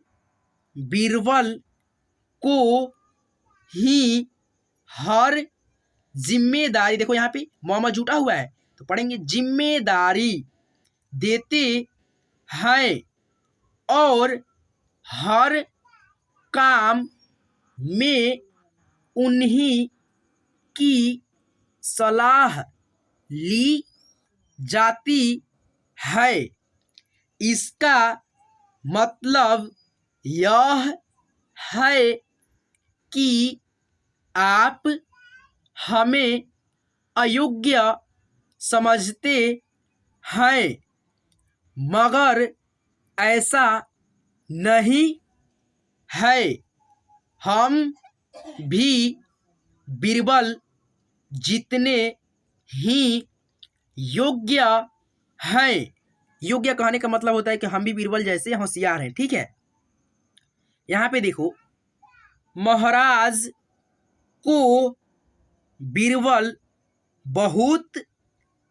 बीरबल को ही हर जिम्मेदारी, देखो यहाँ पे मोहम्मद जुटा हुआ है तो पढ़ेंगे जिम्मेदारी देते हैं और हर काम में उन्हीं की सलाह ली जाती है। इसका मतलब यह है कि आप हमें अयोग्य समझते हैं, मगर ऐसा नहीं है। हम भी बीरबल जितने ही योग्य हैं। योग्य कहने का मतलब होता है कि हम भी बीरबल जैसे होशियार हैं। ठीक है, यहाँ पे देखो महाराज को बीरबल बहुत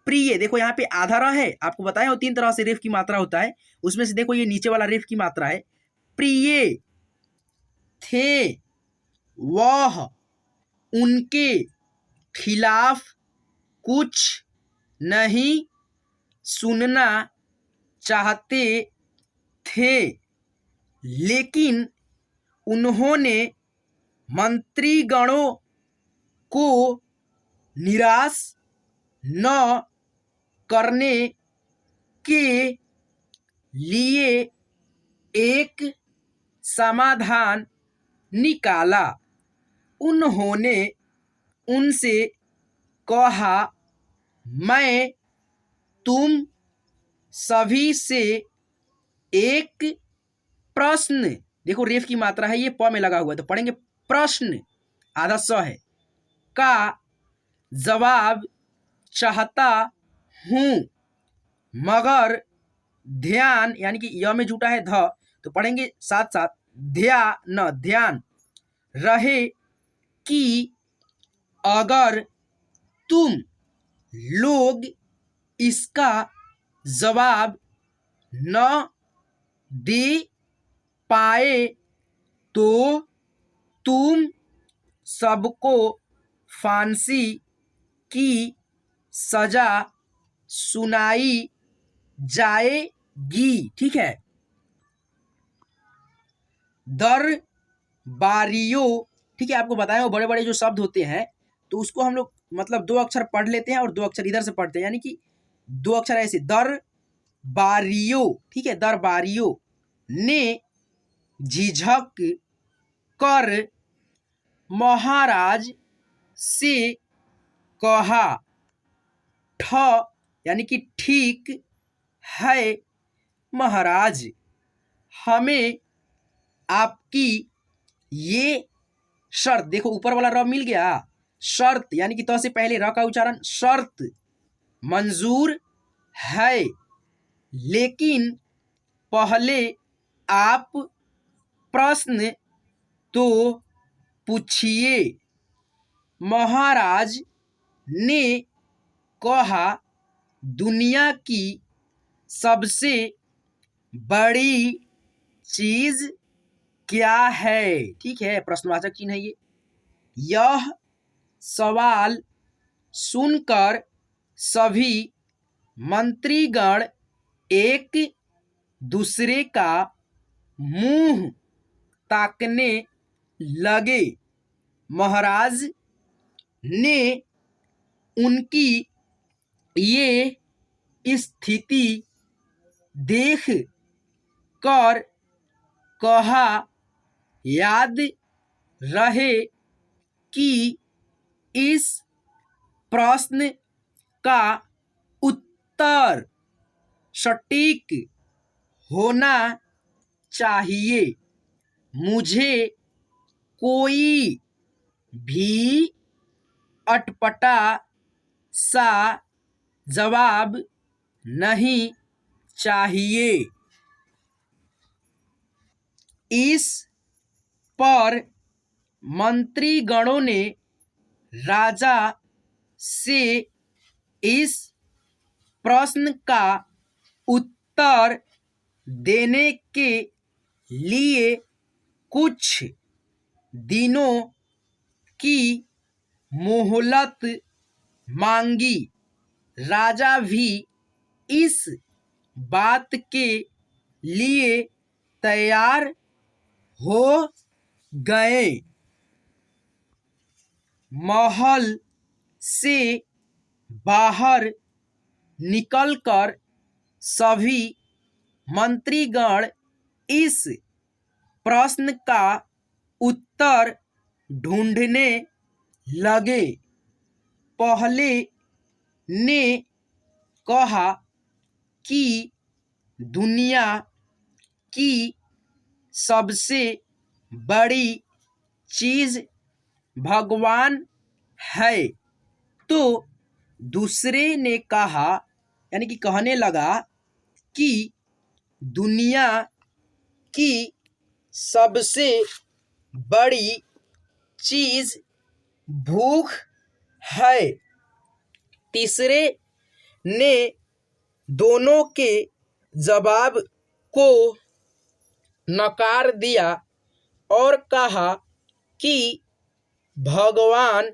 प्रिय, देखो यहाँ पे आधा र है, आपको बताया हो 3 तरह से रेफ की मात्रा होता है, उसमें से देखो ये नीचे वाला रेफ की मात्रा है। प्रिय थे वह उनके खिलाफ कुछ नहीं सुनना चाहते थे, लेकिन उन्होंने मंत्रीगणों को निराश न करने के लिए एक समाधान निकाला। उन्होंने उनसे कहा, मैं तुम सभी से एक प्रश्न, देखो रेफ की मात्रा है, ये प में लगा हुआ है तो पढ़ेंगे प्रश्न आधा स है का जवाब चाहता हूं, मगर ध्यान, यानी कि य में जुटा है ध तो पढ़ेंगे साथ साथ ध्यान रहे कि अगर तुम लोग इसका जवाब न दे पाए तो तुम सबको फांसी की सजा सुनाई जाएगी। ठीक है, दरबारियों, ठीक है, आपको बताया वो बड़े बड़े जो शब्द होते हैं तो उसको हम लोग मतलब 2 अक्षर पढ़ लेते हैं और 2 अक्षर इधर से पढ़ते हैं, यानी कि 2 अक्षर ऐसे दरबारियों। ठीक है, दरबारियों ने झिझक कर महाराज से कहा, यानी कि ठीक है महाराज, हमें आपकी ये शर्त, देखो ऊपर वाला र मिल गया, शर्त यानी कि तो से पहले र का उच्चारण, शर्त मंजूर है, लेकिन पहले आप प्रश्न तो पूछिए। महाराज ने कहा, दुनिया की सबसे बड़ी चीज क्या है? ठीक है, प्रश्नवाचक चिन्ह है ये। यह सवाल सुनकर सभी मंत्रीगण एक दूसरे का मुंह ताकने लगे। महाराज ने उनकी ये स्थिति देख कर कहा, याद रहे कि इस प्रश्न का उत्तर सटीक होना चाहिए। मुझे कोई भी अटपटा सा जवाब नहीं चाहिए। इस पर मंत्रीगणों ने राजा से इस प्रश्न का उत्तर देने के लिए कुछ दिनों की मोहलत मांगी। राजा भी इस बात के लिए तैयार हो गए। महल से बाहर निकलकर सभी मंत्रीगण इस प्रश्न का उत्तर ढूंढने लगे। पहले ने कहा कि दुनिया की सबसे बड़ी चीज भगवान है। तो दूसरे ने कहा, यानी कि कहने लगा कि दुनिया की सबसे बड़ी चीज भूख है। तीसरे ने दोनों के जवाब को नकार दिया और कहा कि भगवान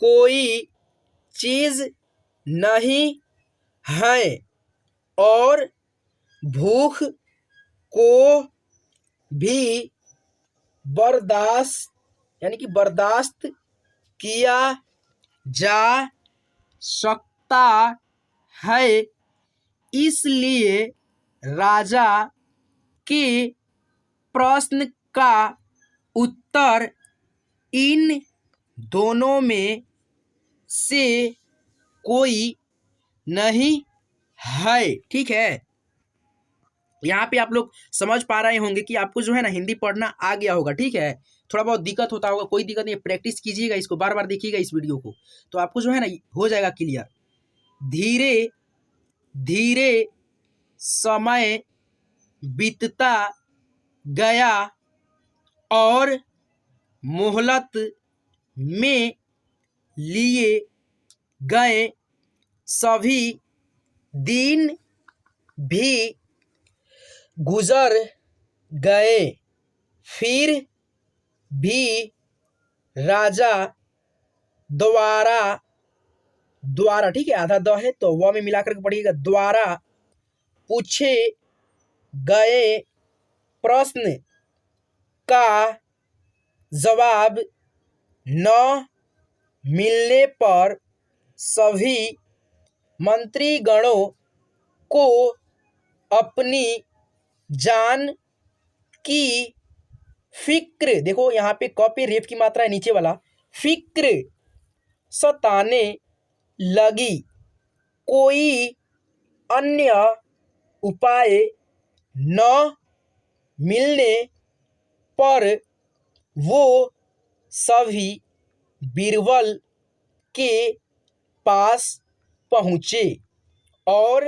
कोई चीज नहीं है और भूख को भी बर्दाश्त, यानी कि बर्दाश्त किया जा सकता है। इसलिए राजा के प्रश्न का उत्तर इन दोनों में से कोई नहीं है। ठीक है, यहाँ पे आप लोग समझ पा रहे होंगे कि आपको जो है ना हिंदी पढ़ना आ गया होगा। ठीक है, थोड़ा बहुत दिक्कत होता होगा, कोई दिक्कत नहीं, प्रैक्टिस कीजिएगा, इसको बार बार देखिएगा इस वीडियो को, तो आपको जो है ना हो जाएगा क्लियर। धीरे धीरे समय बीतता गया और मोहलत में लिए गए सभी दिन भी गुजर गए। फिर भी राजा द्वारा, ठीक है, आधा द है तो व में मिलाकर के पढ़िएगा, द्वारा पूछे गए प्रश्न का जवाब न मिलने पर सभी मंत्रीगणों को अपनी जान की फिक्र, देखो यहाँ पे क पे रेफ की मात्रा है नीचे वाला, फिक्र सताने लगी। कोई अन्य उपाय न मिलने पर वो सभी बीरबल के पास पहुँचे और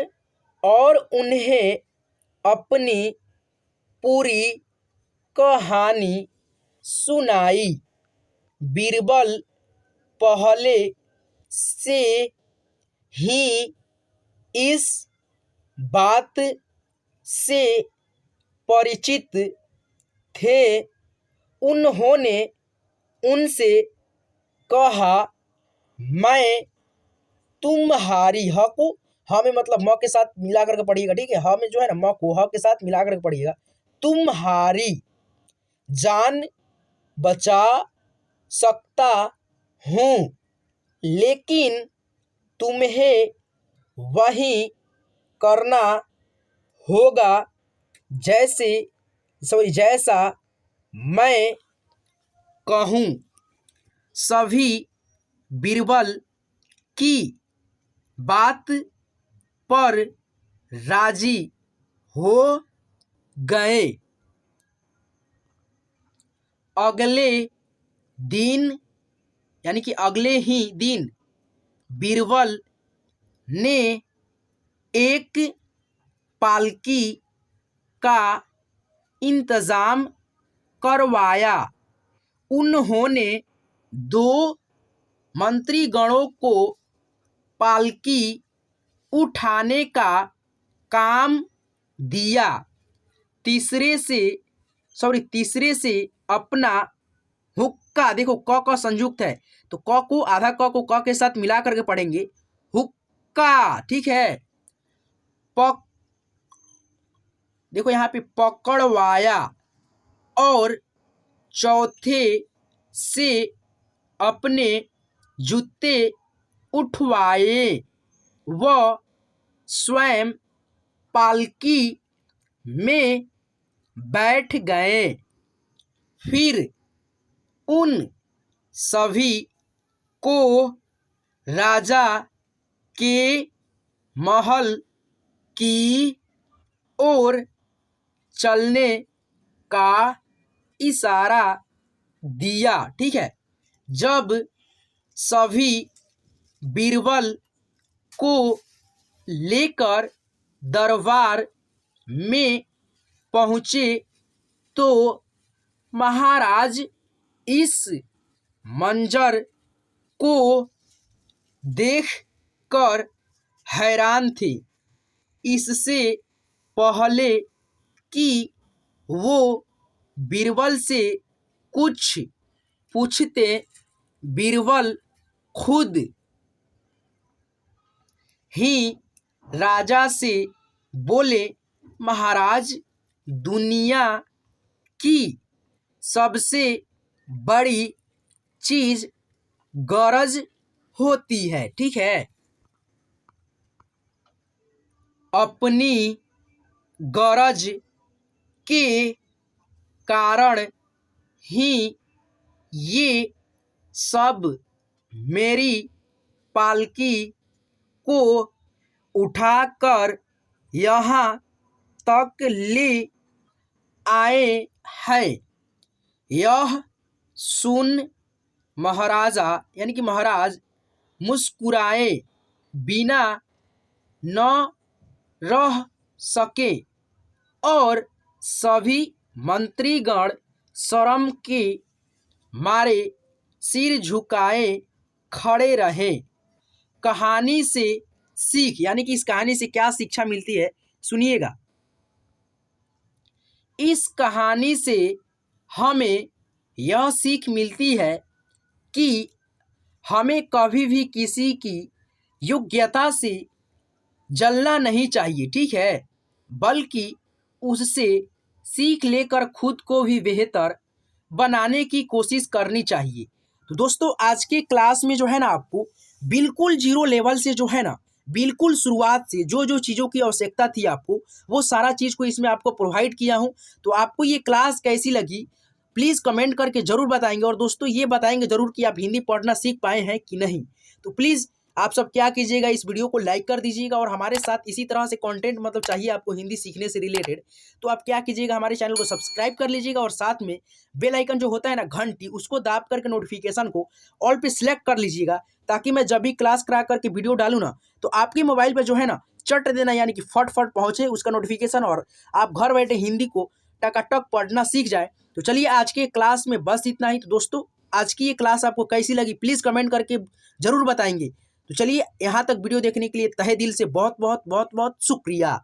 उन्हें अपनी पूरी कहानी सुनाई। बीरबल पहले से ही इस बात से परिचित थे। उन्होंने उनसे कहा, मैं तुम्हारी ह को, ह में मतलब म के साथ मिला करके पढ़िएगा। ठीक है, ह में जो है ना म को ह के साथ मिला करके पढ़िएगा। तुम्हारी जान बचा सकता हूँ, लेकिन तुम्हें वही करना होगा जैसा मैं कहूँ। सभी बीरबल की बात पर राजी हो गए। अगले दिन, यानी कि अगले ही दिन बीरबल ने एक पालकी का इंतजाम करवाया। उन्होंने दो मंत्रीगणों को पालकी उठाने का काम दिया। तीसरे से सॉरी तीसरे से अपना हुक्का, देखो क संयुक्त है तो क को आधा क को क के साथ मिला करके पढ़ेंगे हुक्का, ठीक है। पक, देखो यहाँ पे पकड़वाया, और चौथे से अपने जूते उठवाए, वह स्वयं पालकी में बैठ गए, फिर उन सभी को राजा के महल की ओर चलने का इशारा दिया, ठीक है। जब सभी बीरबल को लेकर दरबार में पहुँचे तो महाराज इस मंजर को देखकर हैरान थे। इससे पहले कि वो बीरबल से कुछ पूछते, बीरबल खुद ही राजा से बोले, महाराज दुनिया की सबसे बड़ी चीज गरज होती है, ठीक है। अपनी गरज के कारण ही ये सब मेरी पालकी को उठाकर यहाँ तक ले आए हैं। यह सुन महाराजा यानी कि महाराज मुस्कुराए बिना न रह सके, और सभी मंत्रीगण शर्म के मारे सिर झुकाए खड़े रहे। कहानी से सीख, यानी कि इस कहानी से क्या शिक्षा मिलती है सुनिएगा। इस कहानी से हमें यह सीख मिलती है कि हमें कभी भी किसी की योग्यता से जलना नहीं चाहिए, ठीक है, बल्कि उससे सीख लेकर खुद को भी बेहतर बनाने की कोशिश करनी चाहिए। तो दोस्तों आज के क्लास में जो है ना आपको बिल्कुल जीरो लेवल से जो है ना बिल्कुल शुरुआत से जो जो चीज़ों की आवश्यकता थी आपको वो सारा चीज़ को इसमें आपको प्रोवाइड किया हूँ। तो आपको ये क्लास कैसी लगी प्लीज़ कमेंट करके ज़रूर बताएंगे, और दोस्तों ये बताएंगे ज़रूर कि आप हिंदी पढ़ना सीख पाए हैं कि नहीं। तो प्लीज़ आप सब क्या कीजिएगा, इस वीडियो को लाइक कर दीजिएगा, और हमारे साथ इसी तरह से कंटेंट मतलब चाहिए आपको हिंदी सीखने से रिलेटेड, तो आप क्या कीजिएगा हमारे चैनल को सब्सक्राइब कर लीजिएगा, और साथ में बेल आइकन जो होता है ना घंटी, उसको दाब करके नोटिफिकेशन को ऑल पे सिलेक्ट कर लीजिएगा, ताकि मैं जब भी क्लास करा करके वीडियो डालूँ ना तो आपके मोबाइल पर जो है ना चट देना, यानी कि फट पहुँचे उसका नोटिफिकेशन, और आप घर बैठे हिंदी को टकाटक पढ़ना सीख जाए। तो चलिए आज के क्लास में बस इतना ही। तो दोस्तों आज की ये क्लास आपको कैसी लगी प्लीज़ कमेंट करके ज़रूर बताएंगे। तो चलिए यहाँ तक वीडियो देखने के लिए तहे दिल से बहुत बहुत बहुत बहुत शुक्रिया।